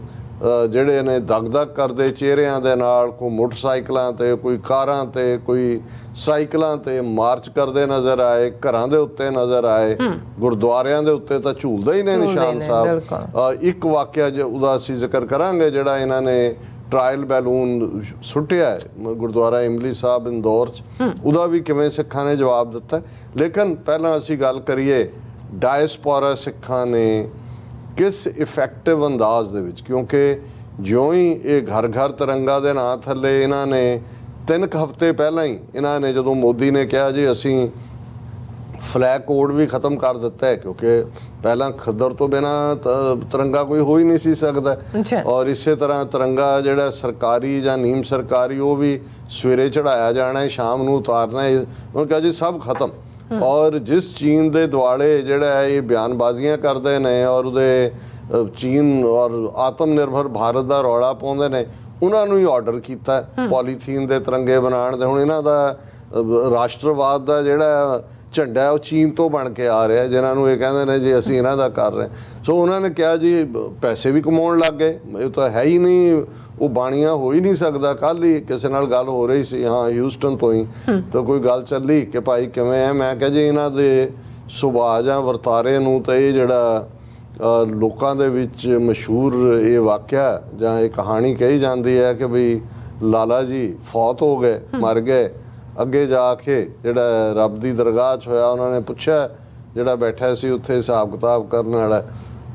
ਜਿਹੜੇ ਨੇ ਦਗ-ਦਗ ਕਰਦੇ ਚਿਹਰਿਆਂ ਦੇ ਨਾਲ, ਕੋਈ ਮੋਟਰਸਾਈਕਲਾਂ ਤੇ, ਕੋਈ ਕਾਰਾਂ ਤੇ, ਕੋਈ ਸਾਈਕਲਾਂ ਤੇ ਮਾਰਚ ਕਰਦੇ ਨਜ਼ਰ ਆਏ, ਘਰਾਂ ਦੇ ਉੱਤੇ ਨਜ਼ਰ ਆਏ, ਗੁਰਦੁਆਰਿਆਂ ਦੇ ਉੱਤੇ ਤਾਂ ਝੂਲਦਾ ਹੀ ਨੇ ਨਿਸ਼ਾਨ ਸਾਹਿਬ। ਇੱਕ ਵਾਕਿਆ ਉਹਦਾ ਅਸੀਂ ਜ਼ਿਕਰ ਕਰਾਂਗੇ, ਜਿਹੜਾ ਇਹਨਾਂ ਨੇ ਟਰਾਇਲ ਬੈਲੂਨ ਸੁੱਟਿਆ ਗੁਰਦੁਆਰਾ ਇਮਲੀ ਸਾਹਿਬ ਇੰਦੌਰ 'ਚ, ਉਹਦਾ ਵੀ ਕਿਵੇਂ ਸਿੱਖਾਂ ਨੇ ਜਵਾਬ ਦਿੱਤਾ। ਲੇਕਿਨ ਪਹਿਲਾਂ ਅਸੀਂ ਗੱਲ ਕਰੀਏ ਡਾਇਸਪੋਰਾ ਸਿੱਖਾਂ ਨੇ ਕਿਸ ਇਫੈਕਟਿਵ ਅੰਦਾਜ਼ ਦੇ ਵਿੱਚ, ਕਿਉਂਕਿ ਜਿਉਂ ਹੀ ਇਹ ਘਰ ਘਰ ਤਿਰੰਗਾ ਦੇ ਨਾਂ ਥੱਲੇ ਇਹਨਾਂ ਨੇ 3 ਹਫ਼ਤੇ ਪਹਿਲਾਂ ਹੀ ਇਹਨਾਂ ਨੇ ਜਦੋਂ ਮੋਦੀ ਨੇ ਕਿਹਾ ਜੀ ਅਸੀਂ ਫਲੈਗ ਕੋਡ ਵੀ ਖਤਮ ਕਰ ਦਿੱਤਾ ਹੈ, ਕਿਉਂਕਿ ਪਹਿਲਾਂ ਖੱਦਰ ਤੋਂ ਬਿਨਾਂ ਤਿਰੰਗਾ ਕੋਈ ਹੋ ਹੀ ਨਹੀਂ ਸੀ ਸਕਦਾ, ਔਰ ਇਸੇ ਤਰ੍ਹਾਂ ਤਿਰੰਗਾ ਜਿਹੜਾ ਸਰਕਾਰੀ ਜਾਂ ਨੀਮ ਸਰਕਾਰੀ ਉਹ ਵੀ ਸਵੇਰੇ ਚੜਾਇਆ ਜਾਣਾ ਹੈ, ਸ਼ਾਮ ਨੂੰ ਉਤਾਰਨਾ ਹੈ। ਉਹਨਾਂ ਕਿਹਾ ਜੀ ਸਭ ਖਤਮ। ਔਰ ਜਿਸ ਚੀਨ ਦੇ ਦੁਆਲੇ ਜਿਹੜਾ ਇਹ ਬਿਆਨਬਾਜ਼ੀਆਂ ਕਰਦੇ ਨੇ ਔਰ ਉਹਦੇ ਚੀਨ ਔਰ ਆਤਮ ਨਿਰਭਰ ਭਾਰਤ ਦਾ ਰੌਲਾ ਪਾਉਂਦੇ ਨੇ, ਉਹਨਾਂ ਨੂੰ ਹੀ ਆਰਡਰ ਕੀਤਾ ਪੋਲੀਥੀਨ ਦੇ ਤਿਰੰਗੇ ਬਣਾਉਣ ਦੇ। ਹੁਣ ਇਹਨਾਂ ਦਾ ਰਾਸ਼ਟਰਵਾਦ ਦਾ ਜਿਹੜਾ ਝੰਡਾ ਉਹ ਚੀਨ ਤੋਂ ਬਣ ਕੇ ਆ ਰਿਹਾ, ਜਿਨ੍ਹਾਂ ਨੂੰ ਇਹ ਕਹਿੰਦੇ ਨੇ ਜੀ ਅਸੀਂ ਇਹਨਾਂ ਦਾ ਕਰ ਰਹੇ। ਸੋ ਉਹਨਾਂ ਨੇ ਕਿਹਾ ਜੀ ਪੈਸੇ ਵੀ ਕਮਾਉਣ ਲੱਗ ਗਏ, ਇਹ ਤਾਂ ਹੈ ਹੀ ਨਹੀਂ, ਉਹ ਬਾਣੀਆਂ ਹੋ ਹੀ ਨਹੀਂ ਸਕਦਾ। ਕੱਲ੍ਹ ਹੀ ਕਿਸੇ ਨਾਲ ਗੱਲ ਹੋ ਰਹੀ ਸੀ, ਹਾਂ ਹਿਊਸਟਨ ਤੋਂ ਹੀ, ਤਾਂ ਕੋਈ ਗੱਲ ਚੱਲੀ ਕਿ ਭਾਈ ਕਿਵੇਂ ਹੈ। ਮੈਂ ਕਿਹਾ ਜੀ ਇਹਨਾਂ ਦੇ ਸੁਭਾਅ ਜਾਂ ਵਰਤਾਰੇ ਨੂੰ ਤਾਂ ਇਹ ਜਿਹੜਾ ਲੋਕਾਂ ਦੇ ਵਿੱਚ ਮਸ਼ਹੂਰ ਇਹ ਵਾਕਿਆ ਜਾਂ ਇਹ ਕਹਾਣੀ ਕਹੀ ਜਾਂਦੀ ਹੈ ਕਿ ਬਈ ਲਾਲਾ ਜੀ ਫੌਤ ਹੋ ਗਏ, ਮਰ ਗਏ। ਅੱਗੇ ਜਾ ਕੇ ਜਿਹੜਾ ਰੱਬ ਦੀ ਦਰਗਾਹ 'ਚ ਹੋਇਆ, ਉਹਨਾਂ ਨੇ ਪੁੱਛਿਆ ਜਿਹੜਾ ਬੈਠਾ ਸੀ ਉੱਥੇ ਹਿਸਾਬ ਕਿਤਾਬ ਕਰਨ ਵਾਲਾ,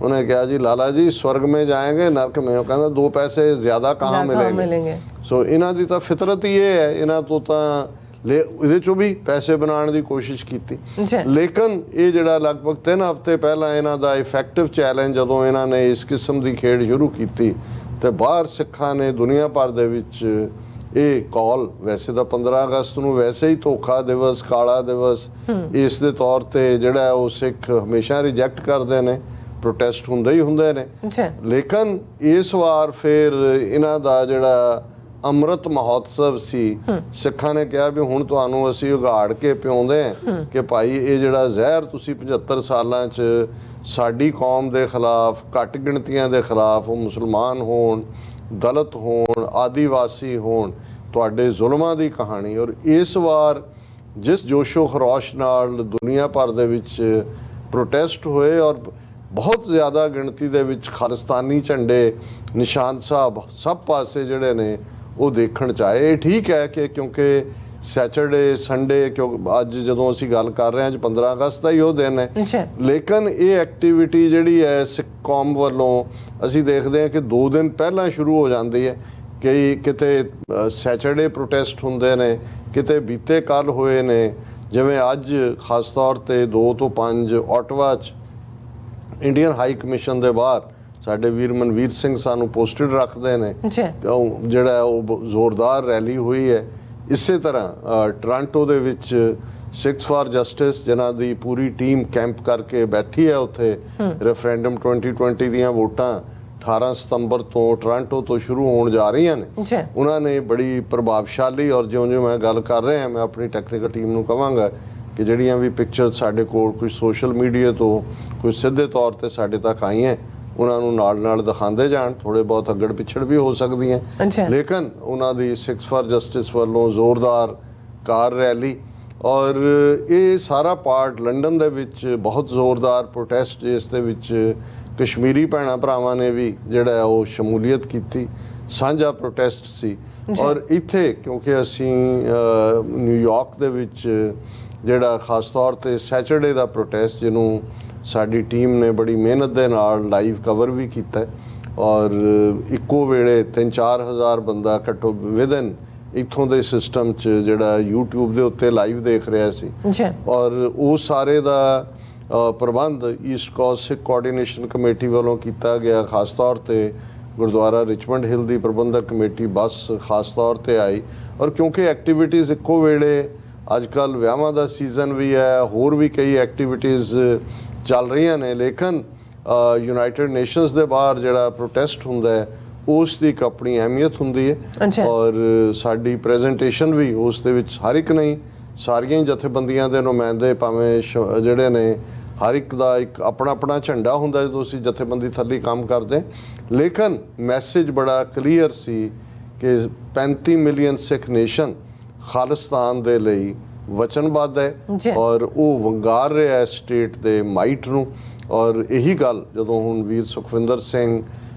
ਉਹਨੇ ਕਿਹਾ ਜੀ ਲਾਲਾ ਜੀ स्वर्ग में जाएंगे नरक में, ਉਹ ਕਹਿੰਦਾ 2 ਪੈਸੇ ਜ਼ਿਆਦਾ ਕਹਾਂ ਮਿਲेंगे। ਸੋ ਇਹਨਾਂ ਦੀ ਤਾਂ ਫਿਤਰਤ ਹੀ ਇਹ ਹੈ, ਇਹਨਾਂ ਤੋਂ ਤਾਂ ਇਹਦੇ 'ਚੋਂ ਵੀ ਪੈਸੇ ਬਣਾਉਣ ਦੀ ਕੋਸ਼ਿਸ਼ ਕੀਤੀ। ਲੇਕਿਨ ਇਹ ਜਿਹੜਾ ਲਗਭਗ 3 ਹਫ਼ਤੇ ਪਹਿਲਾਂ ਇਹਨਾਂ ਦਾ ਇਫੈਕਟਿਵ ਚੈਲੰਜ ਜਦੋਂ ਇਹਨਾਂ ਨੇ ਇਸ ਕਿਸਮ ਦੀ ਖੇਡ ਸ਼ੁਰੂ ਕੀਤੀ ਤੇ ਬਾਹਰ ਸਿੱਖਾਂ ਨੇ ਦੁਨੀਆ ਭਰ ਦੇ ਵਿੱਚ ਇਹ ਕਾਲ, ਵੈਸੇ ਤਾਂ 15 ਅਗਸਤ ਨੂੰ ਵੈਸੇ ਹੀ ਧੋਖਾ ਦਿਵਸ, ਕਾਲਾ ਦਿਵਸ ਇਸ ਦੇ ਤੌਰ ਤੇ ਜਿਹੜਾ ਉਹ ਸਿੱਖ ਹਮੇਸ਼ਾ ਰਿਜੈਕਟ ਕਰਦੇ ਨੇ, ਪ੍ਰੋਟੈਸਟ ਹੁੰਦੇ ਹੀ ਹੁੰਦੇ ਨੇ। ਲੇਕਿਨ ਇਸ ਵਾਰ ਫਿਰ ਇਹਨਾਂ ਦਾ ਜਿਹੜਾ ਅੰਮ੍ਰਿਤ ਮਹੋਤਸਵ ਸੀ, ਸਿੱਖਾਂ ਨੇ ਕਿਹਾ ਵੀ ਹੁਣ ਤੁਹਾਨੂੰ ਅਸੀਂ ਉਘਾੜ ਕੇ ਪਿਆਉਂਦੇ ਹਾਂ ਕਿ ਭਾਈ ਇਹ ਜਿਹੜਾ ਜ਼ਹਿਰ ਤੁਸੀਂ 75 ਸਾਲਾਂ 'ਚ ਸਾਡੀ ਕੌਮ ਦੇ ਖਿਲਾਫ, ਘੱਟ ਗਿਣਤੀਆਂ ਦੇ ਖਿਲਾਫ, ਉਹ ਮੁਸਲਮਾਨ ਹੋਣ, ਦਲਿਤ ਹੋਣ, ਆਦੀਵਾਸੀ ਹੋਣ, ਤੁਹਾਡੇ ਜ਼ੁਲਮਾਂ ਦੀ ਕਹਾਣੀ। ਔਰ ਇਸ ਵਾਰ ਜਿਸ ਜੋਸ਼ੋ ਖਰੋਸ਼ ਨਾਲ ਦੁਨੀਆ ਭਰ ਦੇ ਵਿੱਚ ਪ੍ਰੋਟੈਸਟ ਹੋਏ ਔਰ ਬਹੁਤ ਜ਼ਿਆਦਾ ਗਿਣਤੀ ਦੇ ਵਿੱਚ ਖਾਲਿਸਤਾਨੀ ਝੰਡੇ, ਨਿਸ਼ਾਨ ਸਾਹਿਬ ਸਭ ਪਾਸੇ ਜਿਹੜੇ ਨੇ ਉਹ ਦੇਖਣ 'ਚ ਆਏ। ਇਹ ਠੀਕ ਹੈ ਕਿ ਕਿਉਂਕਿ ਸੈਚਰਡੇ ਸੰਡੇ, ਕਿਉਂਕਿ ਅੱਜ ਜਦੋਂ ਅਸੀਂ ਗੱਲ ਕਰ ਰਹੇ ਹਾਂ ਅੱਜ 15 ਅਗਸਤ ਦਾ ਹੀ ਉਹ ਦਿਨ ਹੈ, ਲੇਕਿਨ ਇਹ ਐਕਟੀਵਿਟੀ ਜਿਹੜੀ ਹੈ ਸਿੱਖ ਕੌਮ ਵੱਲੋਂ ਅਸੀਂ ਦੇਖਦੇ ਹਾਂ ਕਿ 2 ਦਿਨ ਪਹਿਲਾਂ ਸ਼ੁਰੂ ਹੋ ਜਾਂਦੀ ਹੈ। ਕਈ ਕਿਤੇ ਸੈਚਰਡੇ ਪ੍ਰੋਟੈਸਟ ਹੁੰਦੇ ਨੇ, ਕਿਤੇ ਬੀਤੇ ਕੱਲ੍ਹ ਹੋਏ ਨੇ, ਜਿਵੇਂ ਅੱਜ ਖਾਸ ਤੌਰ 'ਤੇ 2 ਤੋਂ 5 ਓਟਵਾ 'ਚ ਇੰਡੀਅਨ ਹਾਈ ਕਮਿਸ਼ਨ ਦੇ ਬਾਹਰ ਸਾਡੇ ਵੀਰ ਮਨਵੀਰ ਸਿੰਘ ਸਾਨੂੰ ਪੋਸਟਡ ਰੱਖਦੇ ਨੇ, ਜਿਹੜਾ ਉਹ ਜ਼ੋਰਦਾਰ ਰੈਲੀ ਹੋਈ ਹੈ। ਇਸੇ ਤਰ੍ਹਾਂ ਟੋਰਾਂਟੋ ਦੇ ਵਿੱਚ ਸਿੱਖਸ ਫਾਰ ਜਸਟਿਸ ਜਿਨ੍ਹਾਂ ਦੀ ਪੂਰੀ ਟੀਮ ਕੈਂਪ ਕਰਕੇ ਬੈਠੀ ਹੈ ਉੱਥੇ, ਰੈਫਰੈਂਡਮ 2020 ਦੀਆਂ ਵੋਟਾਂ 18 ਸਤੰਬਰ ਤੋਂ ਟੋਰਾਂਟੋ ਤੋਂ ਸ਼ੁਰੂ ਹੋਣ ਜਾ ਰਹੀਆਂ ਨੇ, ਜੀ ਉਹਨਾਂ ਨੇ ਬੜੀ ਪ੍ਰਭਾਵਸ਼ਾਲੀ, ਔਰ ਜਿਉਂ-ਜਿਉਂ ਮੈਂ ਗੱਲ ਕਰ ਰਿਹਾ ਮੈਂ ਆਪਣੀ ਟੈਕਨੀਕਲ ਟੀਮ ਨੂੰ ਕਹਾਂਗਾ ਕਿ ਜਿਹੜੀਆਂ ਵੀ ਪਿਕਚਰਸ ਸਾਡੇ ਕੋਲ ਕੁਝ ਸੋਸ਼ਲ ਮੀਡੀਆ ਤੋਂ ਕੁਝ ਸਿੱਧੇ ਤੌਰ ਤੇ ਸਾਡੇ ਤੱਕ ਆਈਆਂ, ਉਹਨਾਂ ਨੂੰ ਨਾਲ ਦਿਖਾਉਂਦੇ ਜਾਣ। ਥੋੜੇ ਬਹੁਤ ਅੱਗੜ ਪਿਛੜ ਵੀ ਹੋ ਸਕਦੀਆਂ, ਲੇਕਿਨ ਉਹਨਾਂ ਦੀ ਸਿੱਖਸ ਫਾਰ ਜਸਟਿਸ ਵੱਲੋਂ ਜ਼ੋਰਦਾਰ ਕਾਰ ਰੈਲੀ, ਔਰ ਇਹ ਸਾਰਾ ਪਾਰਟ ਲੰਡਨ ਦੇ ਵਿੱਚ ਬਹੁਤ ਜ਼ੋਰਦਾਰ ਪ੍ਰੋਟੈਸਟ, ਜਿਸ ਦੇ ਵਿੱਚ ਕਸ਼ਮੀਰੀ ਭੈਣਾਂ ਭਰਾਵਾਂ ਨੇ ਵੀ ਜਿਹੜਾ ਉਹ ਸ਼ਮੂਲੀਅਤ ਕੀਤੀ, ਸਾਂਝਾ ਪ੍ਰੋਟੈਸਟ ਸੀ। ਔਰ ਇੱਥੇ ਕਿਉਂਕਿ ਅਸੀਂ ਨਿਊਯਾਰਕ ਦੇ ਵਿੱਚ ਜਿਹੜਾ ਖਾਸ ਤੌਰ ਤੇ ਸੈਚਰਡੇ ਦਾ ਪ੍ਰੋਟੈਸਟ, ਜਿਹਨੂੰ ਸਾਡੀ ਟੀਮ ਨੇ ਬੜੀ ਮਿਹਨਤ ਦੇ ਨਾਲ ਲਾਈਵ ਕਵਰ ਵੀ ਕੀਤਾ, ਔਰ ਇੱਕੋ ਵੇਲੇ 3-4 ਹਜ਼ਾਰ ਬੰਦਾ ਘੱਟੋ ਵਿਦਨ ਇੱਥੋਂ ਦੇ ਸਿਸਟਮ 'ਚ ਜਿਹੜਾ YouTube ਦੇ ਉੱਤੇ ਲਾਈਵ ਦੇਖ ਰਿਹਾ ਸੀ। ਔਰ ਉਹ ਸਾਰੇ ਦਾ ਪ੍ਰਬੰਧ ਈਸਟ ਕੋਸਟ ਸਿੱਖ ਕੋਆਰਡੀਨੇਸ਼ਨ ਕਮੇਟੀ ਵੱਲੋਂ ਕੀਤਾ ਗਿਆ। ਖਾਸ ਤੌਰ ਤੇ ਗੁਰਦੁਆਰਾ ਰਿਚਮੰਡ ਹਿੱਲ ਦੀ ਪ੍ਰਬੰਧਕ ਕਮੇਟੀ ਬੱਸ ਖਾਸ ਤੌਰ ਤੇ ਆਈ, ਔਰ ਕਿਉਂਕਿ ਐਕਟੀਵਿਟੀਜ਼ ਇੱਕੋ ਵੇਲੇ, ਅੱਜ ਕੱਲ੍ਹ ਵਿਆਹਾਂ ਦਾ ਸੀਜ਼ਨ ਵੀ ਹੈ, ਹੋਰ ਵੀ ਕਈ ਐਕਟੀਵਿਟੀਜ਼ ਚੱਲ ਰਹੀਆਂ ਨੇ, ਲੇਕਿਨ ਯੂਨਾਈਟਿਡ ਨੇਸ਼ਨਸ ਦੇ ਬਾਹਰ ਜਿਹੜਾ ਪ੍ਰੋਟੈਸਟ ਹੁੰਦਾ ਹੈ ਉਸ ਦੀ ਇੱਕ ਆਪਣੀ ਅਹਿਮੀਅਤ ਹੁੰਦੀ ਹੈ, ਔਰ ਸਾਡੀ ਪ੍ਰੈਜੈਂਟੇਸ਼ਨ ਵੀ ਉਸ ਦੇ ਵਿੱਚ ਹਰ ਇੱਕ ਨਹੀਂ, ਸਾਰੀਆਂ ਹੀ ਜਥੇਬੰਦੀਆਂ ਦੇ ਨੁਮਾਇੰਦੇ ਭਾਵੇਂ ਜਿਹੜੇ ਨੇ, ਹਰ ਇੱਕ ਦਾ ਇੱਕ ਆਪਣਾ ਝੰਡਾ ਹੁੰਦਾ ਜਦੋਂ ਅਸੀਂ ਜਥੇਬੰਦੀ ਥੱਲੇ ਕੰਮ ਕਰਦੇ, ਲੇਕਿਨ ਮੈਸੇਜ ਬੜਾ ਕਲੀਅਰ ਸੀ ਕਿ 35 ਮਿਲੀਅਨ ਸਿੱਖ ਨੇਸ਼ਨ ਖਾਲਿਸਤਾਨ ਦੇ ਲਈ ਵਚਨਬੱਧ ਹੈ, ਔਰ ਉਹ ਵੰਗਾਰ ਰਿਹਾ ਹੈ ਸਟੇਟ ਦੇ ਮਾਈਟ ਨੂੰ। ਔਰ ਇਹੀ ਗੱਲ ਜਦੋਂ ਹੁਣ ਵੀਰ ਸੁਖਵਿੰਦਰ ਸਿੰਘ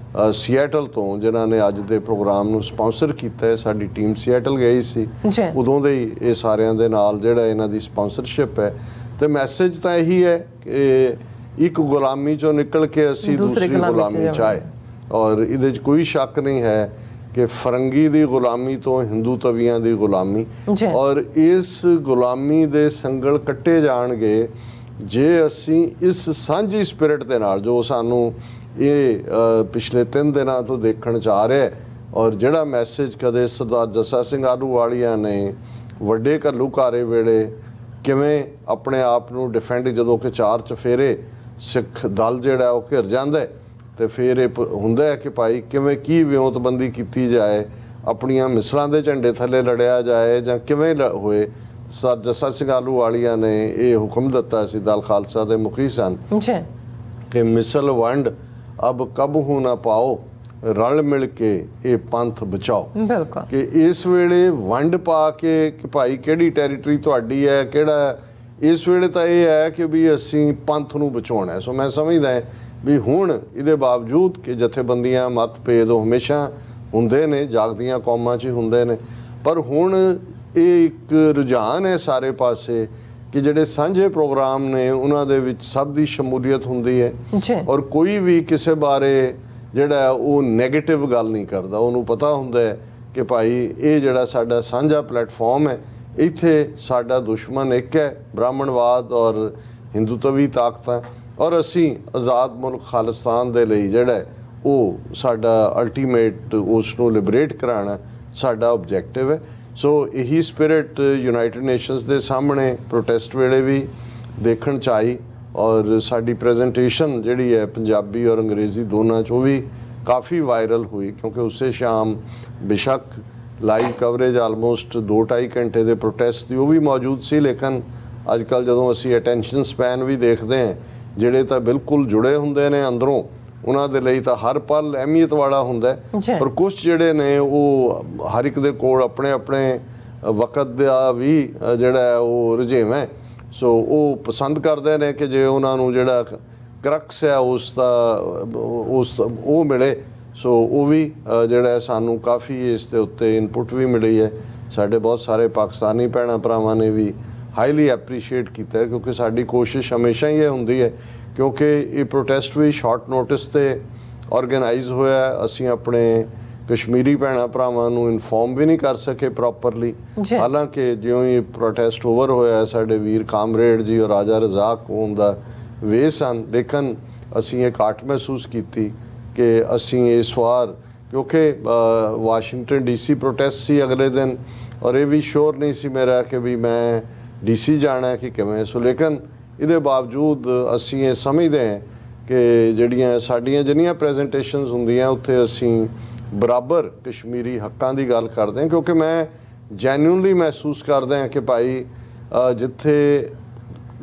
ਸੀਐਟਲ ਤੋਂ, ਜਿਨ੍ਹਾਂ ਨੇ ਅੱਜ ਦੇ ਪ੍ਰੋਗਰਾਮ ਨੂੰ ਸਪਾਂਸਰ ਕੀਤਾ ਹੈ, ਸਾਡੀ ਟੀਮ ਸੀਐਟਲ ਗਈ ਸੀ, ਉਦੋਂ ਦੇ ਹੀ ਇਹ ਸਾਰਿਆਂ ਦੇ ਨਾਲ ਜਿਹੜਾ ਇਹਨਾਂ ਦੀ ਸਪਾਂਸਰਸ਼ਿਪ ਹੈ। ਤੇ ਮੈਸੇਜ ਤਾਂ ਇਹੀ ਹੈ ਕਿ ਇੱਕ ਗੁਲਾਮੀ ਚੋਂ ਨਿਕਲ ਕੇ ਅਸੀਂ ਦੂਸਰੀ ਗੁਲਾਮੀ 'ਚ ਆਏ, ਔਰ ਇਹਦੇ 'ਚ ਕੋਈ ਸ਼ੱਕ ਨਹੀਂ ਹੈ ਕਿ ਫਰੰਗੀ ਦੀ ਗੁਲਾਮੀ ਤੋਂ ਹਿੰਦੂ ਤਵੀਆਂ ਦੀ ਗੁਲਾਮੀ, ਔਰ ਇਸ ਗੁਲਾਮੀ ਦੇ ਸੰਗਲ ਕੱਟੇ ਜਾਣਗੇ ਜੇ ਅਸੀਂ ਇਸ ਸਾਂਝੀ ਸਪਿਰਿਟ ਦੇ ਨਾਲ, ਜੋ ਸਾਨੂੰ ਇਹ ਪਿਛਲੇ 3 ਦਿਨਾਂ ਤੋਂ ਦੇਖਣ 'ਚ ਆ ਰਿਹਾ, ਔਰ ਜਿਹੜਾ ਮੈਸੇਜ ਕਦੇ ਸਰਦਾਰ ਜੱਸਾ ਸਿੰਘ ਆਹਲੂਵਾਲੀਆ ਨੇ ਵੱਡੇ ਘੱਲੂਘਾਰੇ ਵੇਲੇ ਕਿਵੇਂ ਆਪਣੇ ਆਪ ਨੂੰ ਡਿਫੈਂਡ, ਜਦੋਂ ਕਿ 4 ਚਫੇਰੇ ਸਿੱਖ ਦਲ ਜਿਹੜਾ ਉਹ ਘਿਰ ਜਾਂਦਾ ਤੇ ਫਿਰ ਇਹ ਹੁੰਦਾ ਹੈ ਕਿ ਭਾਈ ਕਿਵੇਂ ਕੀ ਵਿਉਂਤਬੰਦੀ ਕੀਤੀ ਜਾਏ, ਆਪਣੀਆਂ ਮਿਸਲਾਂ ਦੇ ਝੰਡੇ ਥੱਲੇ ਲੜਿਆ ਜਾਏ ਜਾਂ ਕਿਵੇਂ ਹੋਏ। ਸਰ ਜੱਸਾ ਸਿੰਘ ਆਹਲੂਵਾਲੀਆ ਨੇ ਇਹ ਹੁਕਮ ਦਿੱਤਾ ਸੀ, ਦਲ ਖਾਲਸਾ ਦੇ ਮੁਖੀ ਸਨ, ਕਿ ਮਿਸਲ ਵੰਡ ਅਬ ਕਬਹੂ ਨਾ ਪਾਓ, ਰਲ ਮਿਲ ਕੇ ਇਹ ਪੰਥ ਬਚਾਓ। ਕਿ ਇਸ ਵੇਲੇ ਵੰਡ ਪਾ ਕੇ ਕਿ ਭਾਈ ਕਿਹੜੀ ਟੈਰੀਟਰੀ ਤੁਹਾਡੀ ਹੈ, ਕਿਹੜਾ, ਇਸ ਵੇਲੇ ਤਾਂ ਇਹ ਹੈ ਕਿ ਵੀ ਅਸੀਂ ਪੰਥ ਨੂੰ ਬਚਾਉਣਾ। ਸੋ ਮੈਂ ਸਮਝਦਾ ਵੀ ਹੁਣ ਇਹਦੇ ਬਾਵਜੂਦ ਕਿ ਜਥੇਬੰਦੀਆਂ ਮਤਭੇਦ ਹਮੇਸ਼ਾ ਹੁੰਦੇ ਨੇ, ਜਾਗਦੀਆਂ ਕੌਮਾਂ 'ਚ ਹੀ ਹੁੰਦੇ ਨੇ, ਪਰ ਹੁਣ ਇਹ ਇੱਕ ਰੁਝਾਨ ਹੈ ਸਾਰੇ ਪਾਸੇ ਕਿ ਜਿਹੜੇ ਸਾਂਝੇ ਪ੍ਰੋਗਰਾਮ ਨੇ ਉਹਨਾਂ ਦੇ ਵਿੱਚ ਸਭ ਦੀ ਸ਼ਮੂਲੀਅਤ ਹੁੰਦੀ ਹੈ, ਔਰ ਕੋਈ ਵੀ ਕਿਸੇ ਬਾਰੇ ਜਿਹੜਾ ਉਹ ਨੈਗੇਟਿਵ ਗੱਲ ਨਹੀਂ ਕਰਦਾ। ਉਹਨੂੰ ਪਤਾ ਹੁੰਦਾ ਹੈ ਕਿ ਭਾਈ ਇਹ ਜਿਹੜਾ ਸਾਡਾ ਸਾਂਝਾ ਪਲੇਟਫਾਰਮ ਹੈ, ਇੱਥੇ ਸਾਡਾ ਦੁਸ਼ਮਣ ਇੱਕ ਹੈ, ਬ੍ਰਾਹਮਣਵਾਦ ਔਰ ਹਿੰਦੂਤਵੀ ਤਾਕਤਾਂ, ਔਰ ਅਸੀਂ ਆਜ਼ਾਦ ਮੁਲਕ ਖਾਲਿਸਤਾਨ ਦੇ ਲਈ ਜਿਹੜਾ ਉਹ ਸਾਡਾ ਅਲਟੀਮੇਟ ਉਸ ਨੂੰ ਲਿਬਰੇਟ ਕਰਾਉਣਾ ਸਾਡਾ ਆਬਜੈਕਟਿਵ ਹੈ। ਸੋ ਇਹੀ ਸਪਿਰਿਟ ਯੂਨਾਈਟਿਡ ਨੇਸ਼ਨਸ ਦੇ ਸਾਹਮਣੇ ਪ੍ਰੋਟੈਸਟ ਵੇਲੇ ਵੀ ਦੇਖਣ 'ਚ ਆਈ, ਔਰ ਸਾਡੀ ਪ੍ਰੈਜੈਂਟੇਸ਼ਨ ਜਿਹੜੀ ਹੈ ਪੰਜਾਬੀ ਔਰ ਅੰਗਰੇਜ਼ੀ ਦੋਨਾਂ 'ਚ ਉਹ ਵੀ ਕਾਫੀ ਵਾਇਰਲ ਹੋਈ, ਕਿਉਂਕਿ ਉਸੇ ਸ਼ਾਮ ਬੇਸ਼ੱਕ ਲਾਈਵ ਕਵਰੇਜ ਆਲਮੋਸਟ 2-2.5 ਘੰਟੇ ਦੇ ਪ੍ਰੋਟੈਸਟ ਦੀ ਉਹ ਵੀ ਮੌਜੂਦ ਸੀ, ਲੇਕਿਨ ਅੱਜ ਕੱਲ੍ਹ ਜਦੋਂ ਅਸੀਂ ਅਟੈਂਸ਼ਨ ਸਪੈਨ ਵੀ ਦੇਖਦੇ ਹਾਂ, ਜਿਹੜੇ ਤਾਂ ਬਿਲਕੁਲ ਜੁੜੇ ਹੁੰਦੇ ਨੇ ਅੰਦਰੋਂ, ਉਹਨਾਂ ਦੇ ਲਈ ਤਾਂ ਹਰ ਪਲ ਅਹਿਮੀਅਤ ਵਾਲਾ ਹੁੰਦਾ, ਪਰ ਕੁਝ ਜਿਹੜੇ ਨੇ ਉਹ ਹਰ ਇੱਕ ਦੇ ਕੋਲ ਆਪਣੇ ਆਪਣੇ ਵਕਤ ਦਾ ਵੀ ਜਿਹੜਾ ਉਹ ਰੁਝੇਵਾਂ, ਸੋ ਉਹ ਪਸੰਦ ਕਰਦੇ ਨੇ ਕਿ ਜੇ ਉਹਨਾਂ ਨੂੰ ਜਿਹੜਾ ਕਰਕਸ ਹੈ ਉਸ ਉਹ ਮਿਲੇ। ਸੋ ਉਹ ਵੀ ਜਿਹੜਾ ਸਾਨੂੰ ਕਾਫੀ ਇਸ ਦੇ ਉੱਤੇ ਇਨਪੁਟ ਵੀ ਮਿਲੀ ਹੈ। ਸਾਡੇ ਬਹੁਤ ਸਾਰੇ ਪਾਕਿਸਤਾਨੀ ਭੈਣਾਂ ਭਰਾਵਾਂ ਨੇ ਵੀ ਹਾਈਲੀ ਐਪਰੀਸ਼ੀਏਟ ਕੀਤਾ, ਕਿਉਂਕਿ ਸਾਡੀ ਕੋਸ਼ਿਸ਼ ਹਮੇਸ਼ਾ ਹੀ ਇਹ ਹੁੰਦੀ ਹੈ, ਕਿਉਂਕਿ ਇਹ ਪ੍ਰੋਟੈਸਟ ਵੀ ਸ਼ਾਰਟ ਨੋਟਿਸ ਤੇ ਆਰਗੇਨਾਈਜ਼ ਹੋਇਆ, ਅਸੀਂ ਆਪਣੇ ਕਸ਼ਮੀਰੀ ਭੈਣਾਂ ਭਰਾਵਾਂ ਨੂੰ ਇਨਫੋਰਮ ਵੀ ਨਹੀਂ ਕਰ ਸਕੇ ਪ੍ਰੋਪਰਲੀ। ਹਾਲਾਂਕਿ ਜਿਉਂ ਹੀ ਪ੍ਰੋਟੈਸਟ ਓਵਰ ਹੋਇਆ, ਸਾਡੇ ਵੀਰ ਕਾਮਰੇਡ ਜੀ ਔਰ ਰਾਜਾ ਰਜ਼ਾਕ ਕੌਮ ਦਾ ਵੇ ਸਨ, ਲੇਕਿਨ ਅਸੀਂ ਇਹ ਘਾਟ ਮਹਿਸੂਸ ਕੀਤੀ ਕਿ ਅਸੀਂ ਇਸ ਵਾਰ, ਕਿਉਂਕਿ ਵਾਸ਼ਿੰਗਟਨ DC ਪ੍ਰੋਟੈਸਟ ਸੀ ਅਗਲੇ ਦਿਨ, ਔਰ ਇਹ ਵੀ ਸ਼ੋਰ ਨਹੀਂ ਸੀ ਮੇਰਾ ਕਿ ਵੀ ਮੈਂ DC ਜਾਣਾ ਕਿ ਕਿਵੇਂ। ਸੋ ਲੇਕਿਨ ਇਹਦੇ ਬਾਵਜੂਦ ਅਸੀਂ ਇਹ ਸਮਝਦੇ ਹਾਂ ਕਿ ਜਿਹੜੀਆਂ ਸਾਡੀਆਂ ਜਿੰਨੀਆਂ ਪ੍ਰੈਜੈਂਟੇਸ਼ਨਸ ਹੁੰਦੀਆਂ ਉੱਥੇ ਅਸੀਂ ਬਰਾਬਰ ਕਸ਼ਮੀਰੀ ਹੱਕਾਂ ਦੀ ਗੱਲ ਕਰਦੇ ਹਾਂ, ਕਿਉਂਕਿ ਮੈਂ ਜੈਨੂਇਨਲੀ ਮਹਿਸੂਸ ਕਰਦਾ ਹਾਂ ਕਿ ਭਾਈ ਜਿੱਥੇ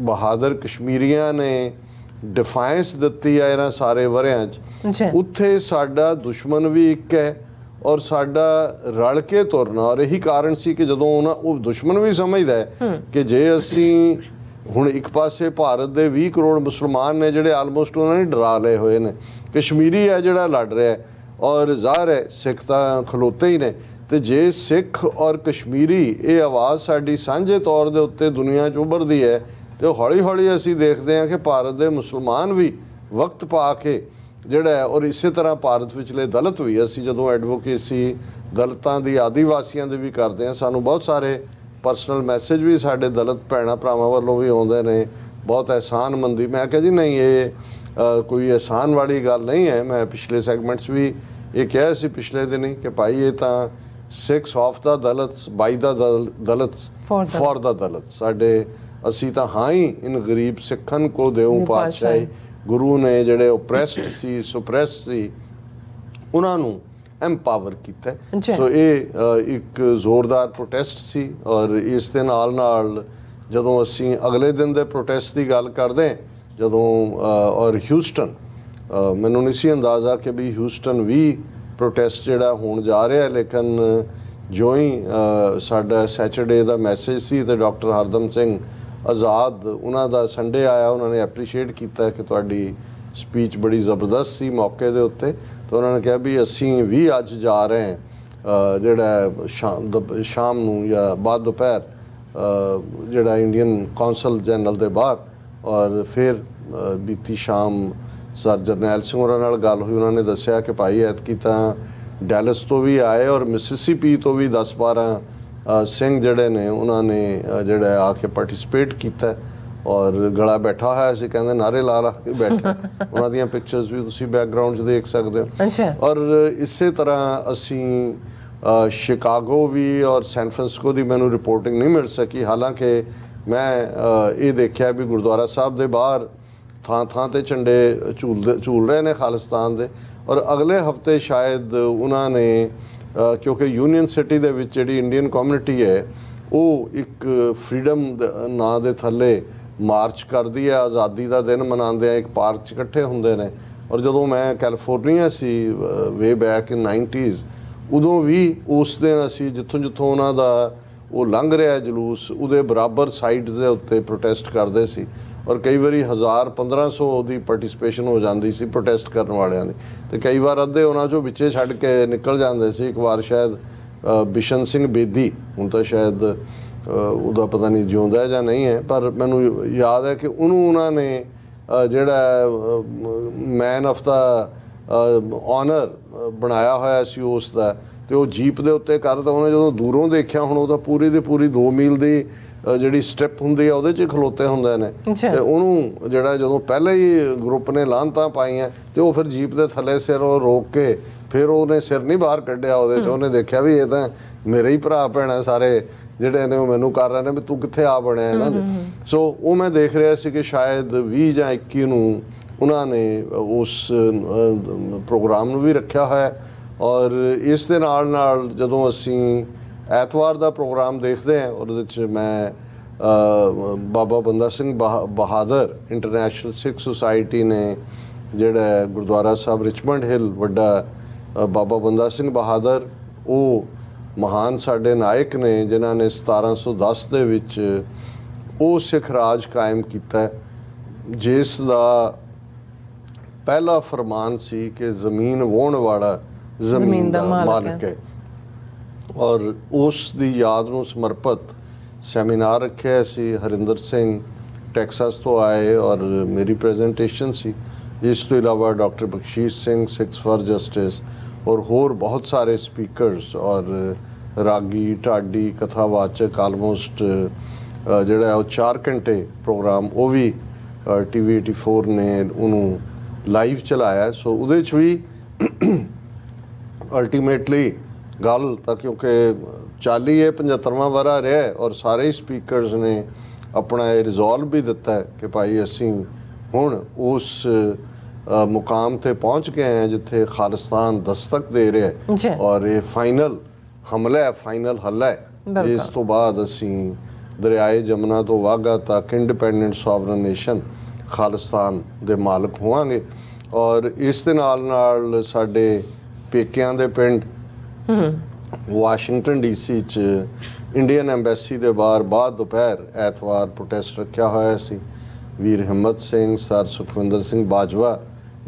ਬਹਾਦਰ ਕਸ਼ਮੀਰੀਆਂ ਨੇ ਡਿਫਾਇੰਸ ਦਿੱਤੀ ਹੈ ਇਹਨਾਂ ਸਾਰੇ ਵਰਿਆਂ 'ਚ, ਉੱਥੇ ਸਾਡਾ ਦੁਸ਼ਮਣ ਵੀ ਇੱਕ ਹੈ ਔਰ ਸਾਡਾ ਰਲ ਕੇ ਤੁਰਨਾ। ਔਰ ਇਹੀ ਕਾਰਨ ਸੀ ਕਿ ਜਦੋਂ ਉਹ ਦੁਸ਼ਮਣ ਵੀ ਸਮਝਦਾ ਹੈ ਕਿ ਜੇ ਅਸੀਂ ਹੁਣ ਇੱਕ ਪਾਸੇ ਭਾਰਤ ਦੇ 20 ਕਰੋੜ ਮੁਸਲਮਾਨ ਨੇ ਜਿਹੜੇ ਆਲਮੋਸਟ ਉਹਨਾਂ ਨੇ ਡਰਾ ਲਏ ਹੋਏ ਨੇ, ਕਸ਼ਮੀਰੀ ਹੈ ਜਿਹੜਾ ਲੜ ਰਿਹਾ ਔਰ ਜ਼ਾਹਰ ਹੈ ਸਿੱਖ ਤਾਂ ਖਲੋਤੇ ਹੀ ਨੇ, ਤੇ ਜੇ ਸਿੱਖ ਔਰ ਕਸ਼ਮੀਰੀ ਇਹ ਆਵਾਜ਼ ਸਾਡੀ ਸਾਂਝੇ ਤੌਰ ਦੇ ਉੱਤੇ ਦੁਨੀਆ 'ਚ ਉੱਭਰਦੀ ਹੈ ਤੇ ਹੌਲੀ ਹੌਲੀ ਅਸੀਂ ਦੇਖਦੇ ਹਾਂ ਕਿ ਭਾਰਤ ਦੇ ਮੁਸਲਮਾਨ ਵੀ ਵਕਤ ਪਾ ਕੇ ਜਿਹੜਾ ਹੈ, ਔਰ ਇਸੇ ਤਰ੍ਹਾਂ ਭਾਰਤ ਵਿਚਲੇ ਦਲਿਤ ਵੀ, ਅਸੀਂ ਜਦੋਂ ਐਡਵੋਕੇਸੀ ਦਲਿਤਾਂ ਦੀ ਆਦੀਵਾਸੀਆਂ ਦੀ ਵੀ ਕਰਦੇ ਹਾਂ, ਸਾਨੂੰ ਬਹੁਤ ਸਾਰੇ ਪਰਸਨਲ ਮੈਸੇਜ ਵੀ ਸਾਡੇ ਦਲਿਤ ਭੈਣਾਂ ਭਰਾਵਾਂ ਵੱਲੋਂ ਵੀ ਆਉਂਦੇ ਨੇ, ਬਹੁਤ ਅਹਿਸਾਨਮੰਦੀ। ਮੈਂ ਕਿਹਾ ਜੀ ਨਹੀਂ, ਇਹ ਕੋਈ ਅਹਿਸਾਨ ਵਾਲੀ ਗੱਲ ਨਹੀਂ ਹੈ। ਮੈਂ ਪਿਛਲੇ ਸੈਗਮੈਂਟਸ ਵੀ ਇਹ ਕਿਹਾ ਸੀ ਪਿਛਲੇ ਦਿਨੀ ਕਿ ਭਾਈ ਇਹ ਤਾਂ 6 of the ਦਲਿਤਸ by the ਦਲਿਤਸ for ਦਾ ਦਲਿਤ ਸਾਡੇ, ਅਸੀਂ ਤਾਂ ਹਾਂ ਹੀ ਇਨ ਗਰੀਬ ਸਿੱਖਨ ਕੋ ਦੇਉ ਪਾਤਸ਼ਾਹੀ। ਗੁਰੂ ਨੇ ਜਿਹੜੇ ਓਪਰੈਸਡ ਸੀ, ਸੁਪਰੈਸਡ ਸੀ, ਉਹਨਾਂ ਨੂੰ ਐਮਪਾਵਰ ਕੀਤਾ। ਸੋ ਇਹ ਇੱਕ ਜ਼ੋਰਦਾਰ ਪ੍ਰੋਟੈਸਟ ਸੀ। ਔਰ ਇਸ ਦੇ ਨਾਲ ਜਦੋਂ ਅਸੀਂ ਅਗਲੇ ਦਿਨ ਦੇ ਪ੍ਰੋਟੈਸਟ ਦੀ ਗੱਲ ਕਰਦੇ, ਜਦੋਂ ਔਰ ਹਿਊਸਟਨ, ਮੈਨੂੰ ਨਹੀਂ ਸੀ ਅੰਦਾਜ਼ਾ ਕਿ ਵੀ ਹਿਊਸਟਨ ਵੀ ਪ੍ਰੋਟੈਸਟ ਜਿਹੜਾ ਹੋਣ ਜਾ ਰਿਹਾ, ਲੇਕਿਨ ਜੋ ਹੀ ਸਾਡਾ ਸੈਚਰਡੇ ਦਾ ਮੈਸੇਜ ਸੀ ਤੇ ਡਾਕਟਰ ਹਰਦਮ ਸਿੰਘ ਆਜ਼ਾਦ ਉਹਨਾਂ ਦਾ ਸੰਡੇ ਆਇਆ, ਉਹਨਾਂ ਨੇ ਐਪਰੀਸ਼ੀਏਟ ਕੀਤਾ ਕਿ ਤੁਹਾਡੀ ਸਪੀਚ ਬੜੀ ਜ਼ਬਰਦਸਤ ਸੀ ਮੌਕੇ ਦੇ ਉੱਤੇ। ਤਾਂ ਉਹਨਾਂ ਨੇ ਕਿਹਾ ਵੀ ਅਸੀਂ ਵੀ ਅੱਜ ਜਾ ਰਹੇ ਹਾਂ ਜਿਹੜਾ ਸ਼ਾਮ ਨੂੰ ਜਾਂ ਬਾਅਦ ਦੁਪਹਿਰ ਜਿਹੜਾ ਇੰਡੀਅਨ ਕੌਂਸਲ ਜਨਰਲ ਦੇ ਬਾਹਰ। ਔਰ ਫਿਰ ਬੀਤੀ ਸ਼ਾਮ ਸਰ ਜਰਨੈਲ ਸਿੰਘ ਹੋਰਾਂ ਨਾਲ ਗੱਲ ਹੋਈ, ਉਹਨਾਂ ਨੇ ਦੱਸਿਆ ਕਿ ਭਾਈ ਐਤਕੀ ਤਾਂ ਡੈਲਸ ਤੋਂ ਵੀ ਆਏ ਔਰ ਮਿਸਿਸਿਪੀ ਤੋਂ ਵੀ 10-12 ਸਿੰਘ ਜਿਹੜੇ ਨੇ ਉਹਨਾਂ ਨੇ ਜਿਹੜਾ ਆ ਕੇ ਪਾਰਟਿਸਿਪੇਟ ਕੀਤਾ ਔਰ ਗਲਾ ਬੈਠਾ ਹੋਇਆ ਸੀ, ਕਹਿੰਦੇ ਨਾਰੇ ਲਾ ਕੇ ਬੈਠੇ। ਉਹਨਾਂ ਦੀਆਂ ਪਿਕਚਰਸ ਵੀ ਤੁਸੀਂ ਬੈਕਗ੍ਰਾਉਂਡ 'ਚ ਦੇਖ ਸਕਦੇ ਹੋ। ਔਰ ਇਸੇ ਤਰ੍ਹਾਂ ਅਸੀਂ ਸ਼ਿਕਾਗੋ ਵੀ ਔਰ ਸੈਨ ਫਰਾਂਸਿਸਕੋ ਦੀ ਮੈਨੂੰ ਰਿਪੋਰਟਿੰਗ ਨਹੀਂ ਮਿਲ ਸਕੀ, ਹਾਲਾਂਕਿ ਮੈਂ ਇਹ ਦੇਖਿਆ ਵੀ ਗੁਰਦੁਆਰਾ ਸਾਹਿਬ ਦੇ ਬਾਹਰ ਥਾਂ ਤੇ ਝੰਡੇ ਝੂਲ ਰਹੇ ਨੇ ਖਾਲਿਸਤਾਨ ਦੇ। ਔਰ ਅਗਲੇ ਹਫਤੇ ਸ਼ਾਇਦ ਉਹਨਾਂ ਨੇ ਕਿਉਂਕਿ ਯੂਨੀਅਨ ਸਿਟੀ ਦੇ ਵਿੱਚ ਜਿਹੜੀ ਇੰਡੀਅਨ ਕਮਿਊਨਿਟੀ ਹੈ ਉਹ ਇੱਕ ਫਰੀडम ਨਾਂ ਦੇ ਥੱਲੇ ਮਾਰਚ ਕਰਦੀ ਹੈ, ਆਜ਼ਾਦੀ ਦਾ ਦਿਨ ਮਨਾਉਂਦੇ ਆ, ਇੱਕ ਪਾਰਕ 'ਚ ਇਕੱਠੇ ਹੁੰਦੇ ਨੇ। ਔਰ ਜਦੋਂ ਮੈਂ ਕੈਲੀਫੋਰਨੀਆ ਸੀ ਵੇ ਬੈਕ ਇਨ 90s, ਉਦੋਂ ਵੀ ਉਸ ਦਿਨ ਅਸੀਂ ਜਿੱਥੋਂ ਉਹਨਾਂ ਦਾ ਉਹ ਲੰਘ ਰਿਹਾ ਜਲੂਸ, ਉਹਦੇ ਬਰਾਬਰ ਸਾਈਡਸ ਦੇ ਉੱਤੇ ਪ੍ਰੋਟੈਸਟ ਕਰਦੇ ਸੀ। ਔਰ ਕਈ ਵਾਰੀ 1000-1500 ਦੀ ਪਾਰਟਿਸਪੇਸ਼ਨ ਹੋ ਜਾਂਦੀ ਸੀ ਪ੍ਰੋਟੈਸਟ ਕਰਨ ਵਾਲਿਆਂ ਦੀ, ਤੇ ਕਈ ਵਾਰ ਅੱਧੇ ਉਹਨਾਂ 'ਚੋਂ ਵਿੱਚੇ ਛੱਡ ਕੇ ਨਿਕਲ ਜਾਂਦੇ ਸੀ। ਇੱਕ ਵਾਰ ਸ਼ਾਇਦ ਬਿਸ਼ਨ ਸਿੰਘ ਬੇਦੀ, ਹੁਣ ਤਾਂ ਸ਼ਾਇਦ ਉਹਦਾ ਪਤਾ ਨਹੀਂ ਜਿਉਂਦਾ ਜਾਂ ਨਹੀਂ ਹੈ, ਪਰ ਮੈਨੂੰ ਯਾਦ ਹੈ ਕਿ ਉਹਨੂੰ ਉਹਨਾਂ ਨੇ ਜਿਹੜਾ ਮੈਨ ਆਫ ਦਾ ਆਨਰ ਬਣਾਇਆ ਹੋਇਆ ਸੀ ਉਸ ਦਾ, ਤੇ ਉਹ ਜੀਪ ਦੇ ਉੱਤੇ ਕਰਦਾ। ਉਹਨੇ ਜਦੋਂ ਦੂਰੋਂ ਦੇਖਿਆ, ਹੁਣ ਉਹ ਤਾਂ ਪੂਰੀ ਦੀ ਪੂਰੀ 2 ਮੀਲ ਦੀ ਜਿਹੜੀ ਸਟ੍ਰਿਪ ਹੁੰਦੀ ਆ ਉਹਦੇ 'ਚ ਖਲੋਤੇ ਹੁੰਦੇ ਨੇ, ਤੇ ਉਹਨੂੰ ਜਿਹੜਾ ਜਦੋਂ ਪਹਿਲਾਂ ਹੀ ਗਰੁੱਪ ਨੇ ਲਾਹਨਤਾਂ ਪਾਈਆਂ ਤੇ ਉਹ ਫਿਰ ਜੀਪ ਦੇ ਥੱਲੇ ਸਿਰ ਉਹ ਰੋਕ ਕੇ ਫਿਰ ਉਹਨੇ ਸਿਰ ਨਹੀਂ ਬਾਹਰ ਕੱਢਿਆ ਉਹਦੇ 'ਚ। ਉਹਨੇ ਦੇਖਿਆ ਵੀ ਇਹ ਤਾਂ ਮੇਰੇ ਹੀ ਭਰਾ ਭੈਣਾਂ ਸਾਰੇ ਜਿਹੜੇ ਨੇ ਉਹ ਮੈਨੂੰ ਕਰ ਰਹੇ ਨੇ ਵੀ ਤੂੰ ਕਿੱਥੇ ਆ ਬਣਿਆ ਇਹਨਾਂ ਦੇ। ਸੋ ਉਹ ਮੈਂ ਦੇਖ ਰਿਹਾ ਸੀ ਕਿ ਸ਼ਾਇਦ 20 ਜਾਂ 21 ਨੂੰ ਉਹਨਾਂ ਨੇ ਉਸ ਪ੍ਰੋਗਰਾਮ ਨੂੰ ਵੀ ਰੱਖਿਆ ਹੋਇਆ। ਔਰ ਇਸ ਦੇ ਨਾਲ ਜਦੋਂ ਅਸੀਂ ਐਤਵਾਰ ਦਾ ਪ੍ਰੋਗਰਾਮ ਦੇਖਦੇ ਹਾਂ, ਉਹਦੇ ਵਿੱਚ ਮੈਂ ਬਾਬਾ ਬੰਦਾ ਸਿੰਘ ਬਹਾਦਰ ਇੰਟਰਨੈਸ਼ਨਲ ਸਿੱਖ ਸੁਸਾਇਟੀ ਨੇ ਜਿਹੜਾ ਗੁਰਦੁਆਰਾ ਸਾਹਿਬ ਰਿਚਮੰਡ ਹਿੱਲ ਵੱਡਾ ਬਾਬਾ ਬੰਦਾ ਸਿੰਘ ਬਹਾਦਰ, ਉਹ ਮਹਾਨ ਸਾਡੇ ਨਾਇਕ ਨੇ ਜਿਨ੍ਹਾਂ ਨੇ 1710 ਦੇ ਵਿੱਚ ਉਹ ਸਿੱਖ ਰਾਜ ਕਾਇਮ ਕੀਤਾ, ਜਿਸ ਦਾ ਪਹਿਲਾ ਫਰਮਾਨ ਸੀ ਕਿ ਜ਼ਮੀਨ ਵਾਹੁਣ ਵਾਲਾ ਜ਼ਮੀਨ ਦਾ ਮਾਲਕ ਹੈ। ਔਰ ਉਸ ਦੀ ਯਾਦ ਨੂੰ ਸਮਰਪਿਤ ਸੈਮੀਨਾਰ ਰੱਖਿਆ ਸੀ। ਹਰਿੰਦਰ ਸਿੰਘ ਟੈਕਸਾਸ ਤੋਂ ਆਏ ਔਰ ਮੇਰੀ ਪ੍ਰੈਜੈਂਟੇਸ਼ਨ ਸੀ। ਇਸ ਤੋਂ ਇਲਾਵਾ doctor Bakhshish Singh Sikhs for justice ਔਰ ਹੋਰ ਬਹੁਤ ਸਾਰੇ ਸਪੀਕਰਸ ਔਰ ਰਾਗੀ ਢਾਡੀ ਕਥਾਵਾਚਕ, ਆਲਮੋਸਟ ਜਿਹੜਾ ਉਹ 4 ਘੰਟੇ ਪ੍ਰੋਗਰਾਮ ਉਹ ਵੀ TV 84 ਨੇ ਉਹਨੂੰ ਲਾਈਵ ਚਲਾਇਆ। ਸੋ ਉਹਦੇ 'ਚ ਵੀ ਅਲਟੀਮੇਟਲੀ ਗੱਲ ਤਾਂ ਕਿਉਂਕਿ 75ਵਾਂ ਵਰ੍ਹਾ ਰਿਹਾ ਔਰ ਸਾਰੇ ਸਪੀਕਰਸ ਨੇ ਆਪਣਾ ਇਹ ਰਿਜ਼ੋਲਵ ਵੀ ਦਿੱਤਾ ਕਿ ਭਾਈ ਅਸੀਂ ਹੁਣ ਉਸ मुकाम ते पहुँच गए हैं जिथे खालिस्तान दस्तक दे रहा जी। है और ये फाइनल हमला है, फाइनल हल्ला है। बिल्कुल। इस तो बाद असी दरियाए जमुना तो वाघा तक इंडिपेंडेंट सॉवरन नेशन खालिस्तान दे मालक होवांगे और इस दे नाल साडे पेकियां दे पिंड वाशिंगटन डीसी च इंडियन एम्बेसी दे बाहर बाद दोपहर ऐतवार प्रोटेस्ट रखा होया सी। वीर हिम्मत सिंह, सर सुखविंदर सिंह बाजवा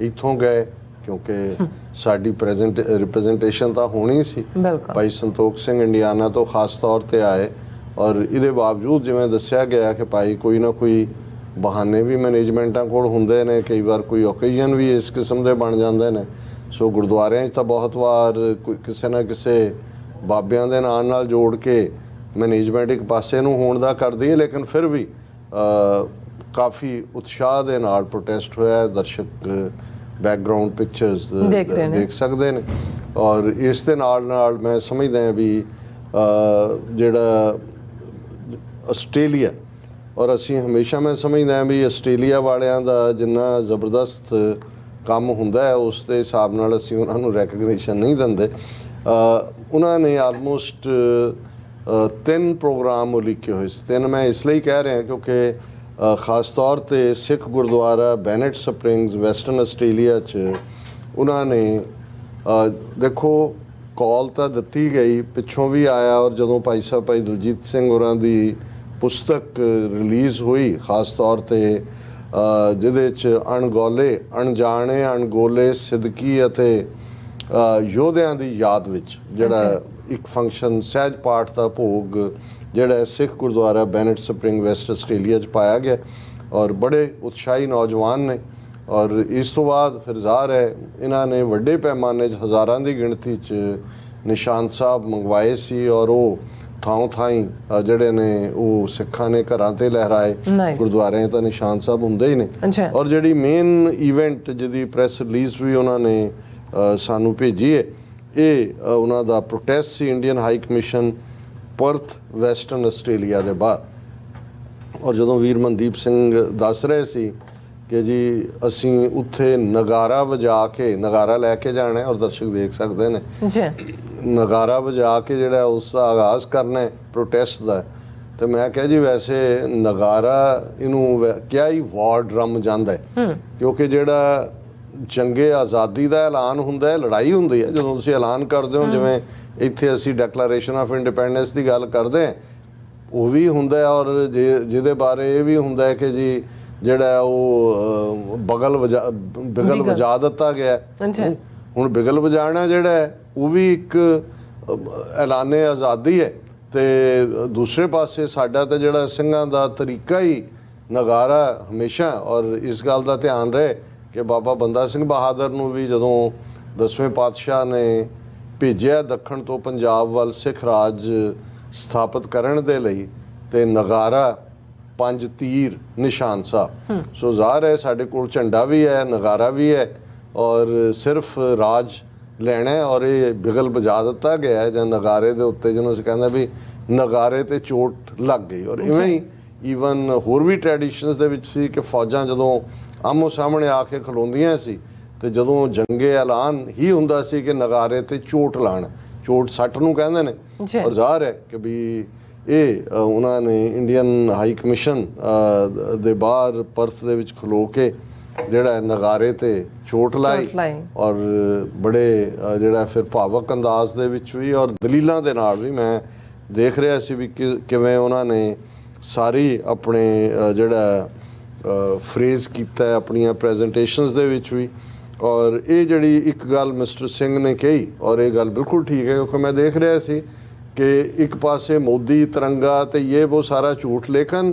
इत्थों गए क्योंकि साडी रिप्रजेंटेशन तो होनी सी। बिल्कुल। भाई संतोख सिंह इंडियाना तो खास तौर पर आए और इहदे बावजूद जिवें दस्सिया गया कि भाई कोई ना कोई बहाने भी मैनेजमेंटां कोल हुंदे ने, कई बार कोई ओकेजन भी इस किस्म के बन जाते हैं। सो गुरुद्वारियां 'च तां बहुत वार किसी ना किसी बाबियां दे नाल जोड़ के मैनेजमेंट एक पासे नूं होण दा करदी है, लेकिन फिर भी काफ़ी उत्साह दे नाल प्रोटेस्ट होया। दर्शक बैकग्राउंड पिक्चर्स देख सकते हैं और इस दे नाल मैं समझदा भी जिहड़ा आस्ट्रेलिया और असी हमेशा मैं समझदा भी आस्ट्रेलिया वालियां दा जिन्ना ज़बरदस्त काम हुंदा है उस दे हिसाब नाल असी उन्हां नूं रैकगनाइजेशन नहीं दिंदे। उन्होंने आलमोस्ट 3 प्रोग्राम उलीके हुए। 3 मैं इसलिए कह रहा क्योंकि ख़ास तौर पर Sikh gurdwara Bennett Springs Western Australia च उन्होंने देखो कॉल तो दी गई, पिछों भी आया और जदों भाई साहब भाई दलजीत सिंह होरां दी पुस्तक रिलीज़ हुई खास तौर पर जिहदे च अणगौले अणजाणे अणगोले सिद्दकी अते योधियां दी याद विच जिहड़ा एक फंक्शन सहज पाठ का भोग जिहड़ा Sikh gurdwara Bennett Spring West Australia च पाया गया और बड़े उत्साही नौजवान ने और इस तो बाद फिर ज़ाहिर है इन्हां ने वड्डे पैमाने हज़ारां की गिणती च निशान साहब मंगवाए सी और वो थां थाई जिहड़े ने वो सिखां ने घरां ते लहराए। गुरुद्वारियां तो निशान साहब हुंदे ही ने और जिहड़ी मेन इवेंट जिहदी प्रैस रिलीज़ हुई उन्होंने सानू भेजी है ये उन्हां दा प्रोटेस्ट सी Indian high commission Perth western Australia के बाहर। और जदों वीर मनदीप सिंह दस रहे सी कि जी असी उत्थे नगारा वजा के नगारा लैके जाना है और दर्शक देख सकते हैं नगारा वजा के जिहड़ा उसका आगाज़ करना है प्रोटेस्ट का। तो मैं कहा जी वैसे नगारा इनू क्या ही वार ड्रम जाता है क्योंकि जिहड़ा जंगे आज़ादी का ऐलान हुंदा है लड़ाई हुंदी है जदों तुसीं ऐलान करदे हो जिवें इत्थे असीं डैकलारेशन ऑफ इंडिपेंडेंस की गल करदे हैं वो भी हुंदा है और जिहदे बारे ये भी हुंदा है कि जी जिहड़ा वो बिगल वजा दिता गया हुण बिगल वजाना जिहड़ा है वो भी एक ऐलाने आज़ादी है तो दूसरे पासे साडा तो जिहड़ा सिंघां दा तरीका ही नगारा हमेशा और इस गल का ध्यान रहे कि बाबा बंदा सिंह बहादुर नूं भी जदों 10वें पातशाह ने भेजिया दक्षिण तो पंजाब वाल सिख राज स्थापित करने दे लई ते नगारा 5 तीर निशान साहब। सो ज़ाहिर है साडे कोल झंडा भी है नगारा भी है और सिर्फ राज लेना है और ये बिगल बजा दिता गया है जां नगारे दे उत्ते जिन्हों असीं कहंदे भी नगारे ते चोट लग गई। और इवें ही ईवन होर भी ट्रैडिशनस दे विच सी कि फौजां जदों आमो सामने आके खलोंदियां सी ते जदों जंगे ऐलान ही हुंदा सी कि नगारे ते चोट लाण चोट सੱਟ ਨੂੰ ਕਹਿੰਦੇ ਨੇ और ਜ਼ਾਹਰ है कि भी ਇਹ ਉਹਨਾਂ ਨੇ ਇੰਡੀਅਨ ਹਾਈ ਕਮਿਸ਼ਨ ਦੇ ਬਾਹਰ ਪਰਥ ਦੇ ਵਿੱਚ ਖਲੋ ਕੇ ਜਿਹੜਾ ਨਗਾਰੇ ਤੇ ਚੋਟ ਲਾਈ ਔਰ ਬੜੇ ਜਿਹੜਾ ਫਿਰ ਭਾਵਕ ਅੰਦਾਜ਼ ਦੇ ਵਿੱਚ ਵੀ ਔਰ ਦਲੀਲਾਂ ਦੇ ਨਾਲ ਵੀ ਮੈਂ ਦੇਖ ਰਿਹਾ ਸੀ ਵੀ ਕਿਵੇਂ ਉਹਨਾਂ ਨੇ ਸਾਰੀ ਆਪਣੇ ਜਿਹੜਾ ਫਰੇਜ਼ ਕੀਤਾ ਆਪਣੀਆਂ ਪ੍ਰੈਜੈਂਟੇਸ਼ਨਸ ਦੇ ਵਿੱਚ ਵੀ। और ये जड़ी एक गल मिस्टर सिंह ने कही और ये गल बिल्कुल ठीक है क्योंकि मैं देख रहा सी कि एक पासे मोदी तिरंगा तो ये वो सारा झूठ लेकिन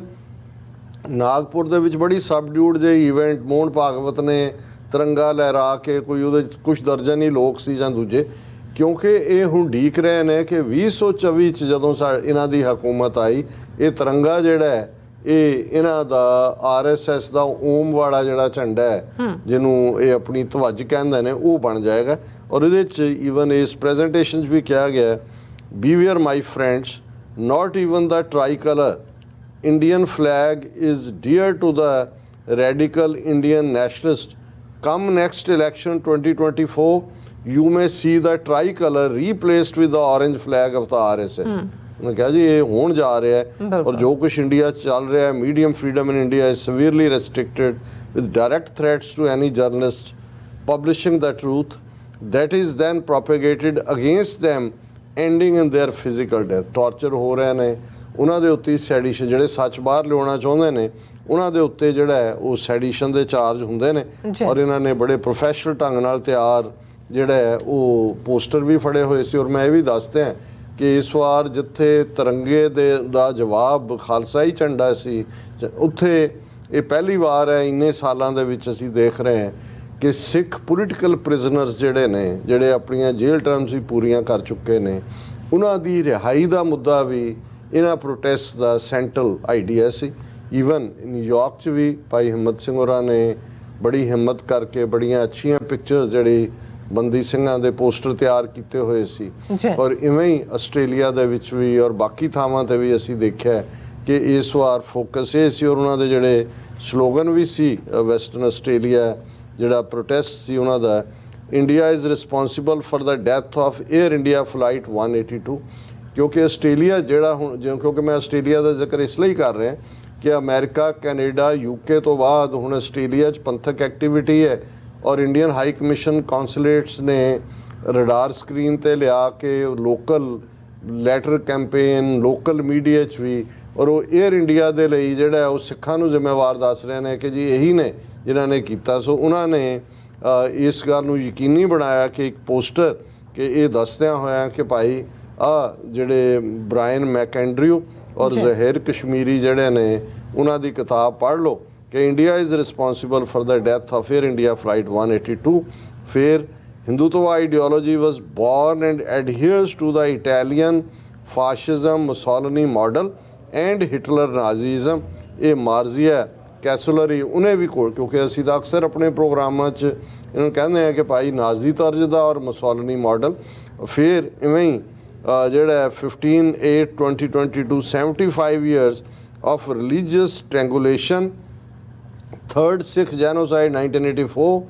नागपुर दे विच बड़ी सबड्यूड जे इवेंट मोहन भागवत ने तिरंगा लहरा के कोई उहदे कुछ दर्जन ही लोग सी जां दूजे क्योंकि ये हुण ढीक रहे ने कि 2024 च जदों इन्हां दी हुकूमत आई ये तिरंगा जिहड़ा है ਇਹ ਇਹਨਾਂ ਦਾ RSS ਦਾ ਓਮ ਵਾਲਾ ਜਿਹੜਾ ਝੰਡਾ ਹੈ ਜਿਹਨੂੰ ਇਹ ਆਪਣੀ ਧਵਜ ਕਹਿੰਦੇ ਨੇ ਉਹ ਬਣ ਜਾਏਗਾ। ਔਰ ਇਹਦੇ 'ਚ ਈਵਨ ਇਸ ਪ੍ਰੈਜੈਂਟੇਸ਼ਨ 'ਚ ਵੀ ਕਿਹਾ ਗਿਆ beware my friends not even the tricolour Indian flag is dear to the radical Indian nationalist come next election 2024 you may see the tricolor replaced with the orange flag of the RSS ਉਹਨੇ ਕਿਹਾ ਜੀ ਇਹ ਹੋਣ ਜਾ ਰਿਹਾ ਹੈ ਔਰ ਜੋ ਕੁਝ ਇੰਡੀਆ 'ਚ ਚੱਲ ਰਿਹਾ ਹੈ medium freedom in India is severely restricted with direct threats to any journalist publishing the truth that is then propagated against them ending in their physical death torture ਹੋ ਰਹੇ ਨੇ ਉਹਨਾਂ ਦੇ ਉੱਤੇ ਸੈਡੀਸ਼ਨ ਜਿਹੜੇ ਸੱਚ ਬਾਹਰ ਲਿਆਉਣਾ ਚਾਹੁੰਦੇ ਨੇ ਉਹਨਾਂ ਦੇ ਉੱਤੇ ਜਿਹੜਾ ਹੈ ਉਹ ਸੈਡੀਸ਼ਨ ਦੇ ਚਾਰਜ ਹੁੰਦੇ ਨੇ ਔਰ ਇਹਨਾਂ ਨੇ ਬੜੇ ਪ੍ਰੋਫੈਸ਼ਨਲ ਢੰਗ ਨਾਲ ਤਿਆਰ ਜਿਹੜਾ ਹੈ ਉਹ ਪੋਸਟਰ ਵੀ ਫੜੇ ਹੋਏ ਸੀ ਔਰ ਮੈਂ ਇਹ ਵੀ ਦੱਸਦੇ ਹਾਂ ਕਿ ਇਸ ਵਾਰ ਜਿੱਥੇ ਤਿਰੰਗੇ ਦਾ ਜਵਾਬ ਖਾਲਸਾਈ ਝੰਡਾ ਸੀ ਉੱਥੇ ਇਹ ਪਹਿਲੀ ਵਾਰ ਹੈ ਇੰਨੇ ਸਾਲਾਂ ਦੇ ਵਿੱਚ ਅਸੀਂ ਦੇਖ ਰਹੇ ਹਾਂ ਕਿ ਸਿੱਖ ਪੋਲੀਟੀਕਲ ਪ੍ਰਿਜ਼ਨਰਸ ਜਿਹੜੇ ਨੇ ਜਿਹੜੇ ਆਪਣੀਆਂ ਜੇਲ੍ਹ ਟਰਮਸ ਵੀ ਪੂਰੀਆਂ ਕਰ ਚੁੱਕੇ ਨੇ ਉਹਨਾਂ ਦੀ ਰਿਹਾਈ ਦਾ ਮੁੱਦਾ ਵੀ ਇਹਨਾਂ ਪ੍ਰੋਟੈਸਟ ਦਾ ਸੈਂਟਰਲ ਆਈਡੀਆ ਸੀ ਈਵਨ ਨਿਊਯਾਰਕ 'ਚ ਵੀ ਭਾਈ ਹਿੰਮਤ ਸਿੰਘ ਹੋਰਾਂ ਨੇ ਬੜੀ ਹਿੰਮਤ ਕਰਕੇ ਬੜੀਆਂ ਅੱਛੀਆਂ ਪਿਕਚਰਸ ਜਿਹੜੀ ਬੰਦੀ ਸਿੰਘਾਂ ਦੇ ਪੋਸਟਰ ਤਿਆਰ ਕੀਤੇ ਹੋਏ ਸੀ ਔਰ ਇਵੇਂ ਹੀ ਆਸਟ੍ਰੇਲੀਆ ਦੇ ਵਿੱਚ ਵੀ ਔਰ ਬਾਕੀ ਥਾਵਾਂ ਤੇ ਵੀ ਅਸੀਂ ਦੇਖਿਆ ਕਿ ਇਸ ਵਾਰ ਫੋਕਸ ਇਹ ਸੀ ਔਰ ਉਹਨਾਂ ਦੇ ਜਿਹੜੇ ਸਲੋਗਨ ਵੀ ਸੀ ਵੈਸਟਰਨ ਆਸਟ੍ਰੇਲੀਆ ਜਿਹੜਾ ਪ੍ਰੋਟੈਸਟ ਸੀ ਉਹਨਾਂ ਦਾ India is responsible for the death of air India flight 182 ਕਿਉਂਕਿ ਆਸਟ੍ਰੇਲੀਆ ਜਿਹੜਾ ਹੁਣ ਕਿਉਂਕਿ ਮੈਂ ਆਸਟ੍ਰੇਲੀਆ ਦਾ ਜ਼ਿਕਰ ਇਸ ਲਈ ਕਰ ਰਿਹਾ ਕਿ ਅਮਰੀਕਾ ਕੈਨੇਡਾ ਯੂਕੇ ਤੋਂ ਬਾਅਦ ਹੁਣ ਆਸਟ੍ਰੇਲੀਆ 'ਚ ਪੰਥਕ ਐਕਟੀਵਿਟੀ ਹੈ ਔਰ ਇੰਡੀਅਨ ਹਾਈ ਕਮਿਸ਼ਨ ਕੌਂਸੂਲੇਟਸ ਨੇ ਰਡਾਰ ਸਕਰੀਨ ਤੇ ਲਿਆ ਕੇ local letter campaign local media 'ਚ ਵੀ ਔਰ ਉਹ 에ਅਰ ਇੰਡੀਆ ਦੇ ਲਈ ਜਿਹੜਾ ਉਹ ਸਿੱਖਾਂ ਨੂੰ ਜ਼ਿੰਮੇਵਾਰ ਦੱਸ ਰਹੇ ਨੇ ਕਿ ਜੀ ਇਹੀ ਨੇ ਜਿਨ੍ਹਾਂ ਨੇ ਕੀਤਾ ਸੋ ਉਹਨਾਂ ਨੇ ਇਸ ਗੱਲ ਨੂੰ ਯਕੀਨੀ ਬਣਾਇਆ ਕਿ ਇੱਕ ਪੋਸਟਰ ਕਿ ਇਹ ਦੱਸਦਿਆਂ ਹੋਇਆ ਕਿ ਭਾਈ ਆ ਜਿਹੜੇ ਬ੍ਰਾਇਨ ਮੈਕਐਂਡਰਿਊ ਔਰ ਜ਼ਹੀਰ ਕਸ਼ਮੀਰੀ ਜਿਹੜੇ ਨੇ ਉਹਨਾਂ ਦੀ ਕਿਤਾਬ ਪੜ੍ਹ ਲਓ ਕਿ India is responsible for the death of air India flight 182 ਫਿਰ Hindutva ideology was born and adheres to the Italian fascism Mussolini model and Hitler Nazism ਇਹ ਮਾਰਜ਼ੀਆ ਕੈਸੂਲਰੀ ਉਹਨੇ ਵੀ ਕੋਲ ਕਿਉਂਕਿ ਅਸੀਂ ਤਾਂ ਅਕਸਰ ਆਪਣੇ ਪ੍ਰੋਗਰਾਮਾਂ 'ਚ ਇਹਨੂੰ ਕਹਿੰਦੇ ਆ ਕਿ ਭਾਈ ਨਾਜ਼ੀ ਤਰਜ਼ ਦਾ ਔਰ ਮੁਸੋਲਿਨੀ ਮਾਡਲ ਫਿਰ ਇਵੇਂ ਹੀ ਜਿਹੜਾ 15/8/2022 75 years of religious strangulation third Sikh genocide 1984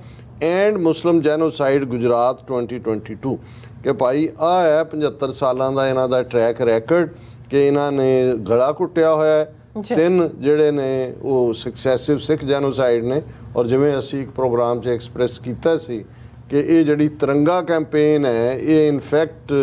and Muslim genocide Gujarat 2022 ਕਿ ਭਾਈ ਆ ਹੈ 75 ਸਾਲਾਂ ਦਾ ਇਹਨਾਂ ਦਾ ਟਰੈਕ ਰੈਕਡ ਕਿ ਇਹਨਾਂ ਨੇ ਗਲਾ ਘੁੱਟਿਆ ਹੋਇਆ ਹੈ ਤਿੰਨ ਜਿਹੜੇ ਨੇ ਉਹ ਸਕਸੈਸਿਵ ਸਿੱਖ ਜੈਨੋਸਾਈਡ ਨੇ ਔਰ ਜਿਵੇਂ ਅਸੀਂ ਇੱਕ ਪ੍ਰੋਗਰਾਮ 'ਚ ਐਕਸਪ੍ਰੈਸ ਕੀਤਾ ਸੀ ਕਿ ਇਹ ਜਿਹੜੀ ਤਿਰੰਗਾ ਕੈਂਪੇਨ ਹੈ ਇਹ ਇਨਫੈਕਟ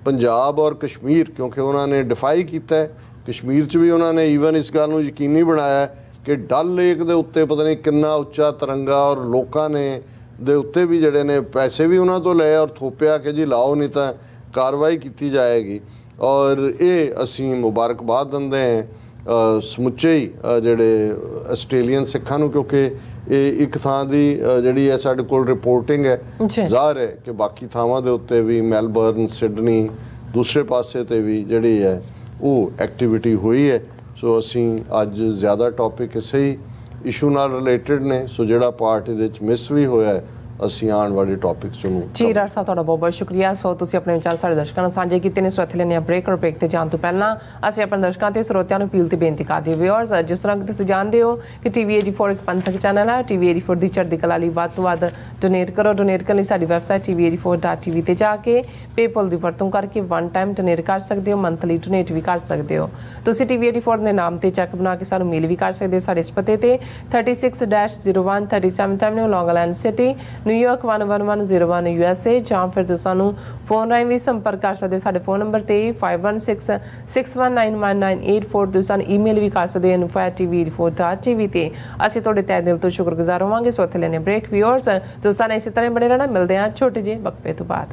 ਪੰਜਾਬ ਔਰ ਕਸ਼ਮੀਰ ਕਿਉਂਕਿ ਉਹਨਾਂ ਨੇ ਡਿਫਾਈ ਕੀਤਾ ਹੈ ਕਸ਼ਮੀਰ 'ਚ ਵੀ ਉਹਨਾਂ ਨੇ ਈਵਨ ਇਸ ਗੱਲ ਨੂੰ ਯਕੀਨੀ ਬਣਾਇਆ ਕਿ ਡਲ ਲੇਕ ਦੇ ਉੱਤੇ ਪਤਾ ਨਹੀਂ ਕਿੰਨਾ ਉੱਚਾ ਤਿਰੰਗਾ ਔਰ ਲੋਕਾਂ ਨੇ ਦੇ ਉੱਤੇ ਵੀ ਜਿਹੜੇ ਨੇ ਪੈਸੇ ਵੀ ਉਹਨਾਂ ਤੋਂ ਲਏ ਔਰ ਥੋਪਿਆ ਕਿ ਜੀ ਲਾਓ ਨਹੀਂ ਤਾਂ ਕਾਰਵਾਈ ਕੀਤੀ ਜਾਏਗੀ ਔਰ ਇਹ ਅਸੀਂ ਮੁਬਾਰਕਬਾਦ ਦਿੰਦੇ ਹਾਂ ਸਮੁੱਚੇ ਹੀ ਜਿਹੜੇ ਆਸਟ੍ਰੇਲੀਅਨ ਸਿੱਖਾਂ ਨੂੰ ਕਿਉਂਕਿ ਇਹ ਇੱਕ ਥਾਂ ਦੀ ਜਿਹੜੀ ਹੈ ਸਾਡੇ ਕੋਲ ਰਿਪੋਰਟਿੰਗ ਹੈ ਜ਼ਾਹਰ ਹੈ ਕਿ ਬਾਕੀ ਥਾਵਾਂ ਦੇ ਉੱਤੇ ਵੀ ਮੈਲਬਰਨ ਸਿਡਨੀ ਦੂਸਰੇ ਪਾਸੇ ਤੇ ਵੀ ਜਿਹੜੀ ਹੈ ਉਹ ਐਕਟੀਵਿਟੀ ਹੋਈ ਹੈ ਸੋ ਅਸੀਂ ਅੱਜ ਜ਼ਿਆਦਾ ਟੌਪਿਕ ਇਸੇ ਹੀ ਇਸ਼ੂ ਨਾਲ ਰਿਲੇਟਡ ਨੇ ਸੋ ਜਿਹੜਾ ਪਾਰਟ ਇਹਦੇ ਵਿੱਚ ਮਿਸ ਵੀ ਹੋਇਆ ਹੈ ਅਸੀਂ ਆਉਣ ਵਾਲੇ ਟੌਪਿਕਸ ਨੂੰ ਜੀ ਡਾਕਟਰ ਸਾਹਿਬ ਤੁਹਾਡਾ ਬਹੁਤ ਬਹੁਤ ਸ਼ੁਕਰੀਆ ਸੋ ਤੁਸੀਂ ਆਪਣੇ ਵਿਚਾਰ ਸਾਡੇ ਦਰਸ਼ਕਾਂ ਨਾਲ ਸਾਂਝੇ ਕੀਤੇ ਨੇ ਸੋ ਇੱਥੇ ਲੈਣੇ ਆ ਬ੍ਰੇਕ ਔਰ ਬ੍ਰੇਕ ਤੇ ਜਾਣ ਤੋਂ ਪਹਿਲਾਂ ਅਸੀਂ ਆਪਣੇ ਦਰਸ਼ਕਾਂ ਤੇ ਸਰੋਤਿਆਂ ਨੂੰ ਅਪੀਲ ਤੇ ਬੇਨਤੀ ਕਰਦੇ ਹਾਂ ਵਿਊਅਰਸ ਜਿਸ ਤਰ੍ਹਾਂ ਕਿ ਤੁਸੀਂ ਜਾਣਦੇ ਹੋ ਕਿ TV 84 ਇੱਕ ਪੰਥਕ ਚੈਨਲ ਹੈ TV 84 ਦੀ ਚੜ੍ਹਦੀ ਕਲਾ ਲਈ ਵੱਧ ਤੋਂ ਵੱਧ ਡੋਨੇਟ ਕਰੋ ਡੋਨੇਟ ਕਰਨ ਲਈ ਸਾਡੀ ਵੈਬਸਾਈਟ tv84.tv ਤੇ ਜਾ ਕੇ ਪੇਪਲ ਦੀ ਵਰਤੋਂ ਕਰਕੇ ਵਨ ਟਾਈਮ ਡੋਨੇਟ ਕਰ ਸਕਦੇ ਹੋ ਮੰਥਲੀ ਡੋਨੇਟ ਵੀ ਕਰ ਸਕਦੇ ਹੋ ਤੁਸੀਂ TV 84 ਦੇ ਨਾਮ ਤੇ ਚੈੱਕ ਬਣਾ ਕੇ ਸਾਨੂੰ ਮੇਲ ਵੀ ਕਰ ਸਕਦੇ ਹੋ ਸਾਡੇ ਇਸ ਪਤੇ ਤੇ 36-01 37 Avenue Long Island City New York 11101 USA ਜਾਂ ਫਿਰ ਤੁਸੀਂ ਸਾਨੂੰ ਫੋਨ ਰਾਹੀਂ ਵੀ ਸੰਪਰਕ ਕਰ ਸਕਦੇ ਸਾਡੇ ਫੋਨ ਨੰਬਰ ਤੇ 5166191984 ਤੁਸੀਂ ਸਾਨੂੰ ਈਮੇਲ ਵੀ ਕਰ ਸਕਦੇ ਹੋ info@tv84.tv ਤੇ ਅਸੀਂ ਤੁਹਾਡੇ ਤਹਿ ਦਿਲ ਤੋਂ ਸ਼ੁਕਰਗੁਜ਼ਾਰ ਹੋਵਾਂਗੇ ਸੋ ਇੱਥੇ ਲੈਣੇ ਬ੍ਰੇਕ ਵਿਊਅਰਸ ਤੁਸੀਂ ਸਾਨੂੰ ਇਸੇ ਤਰ੍ਹਾਂ ਬਣੇ ਰਹਿਣਾ ਮਿਲਦੇ ਹਾਂ ਛੋਟੇ ਜਿਹੇ ਵਕਫੇ ਤੋਂ ਬਾਅਦ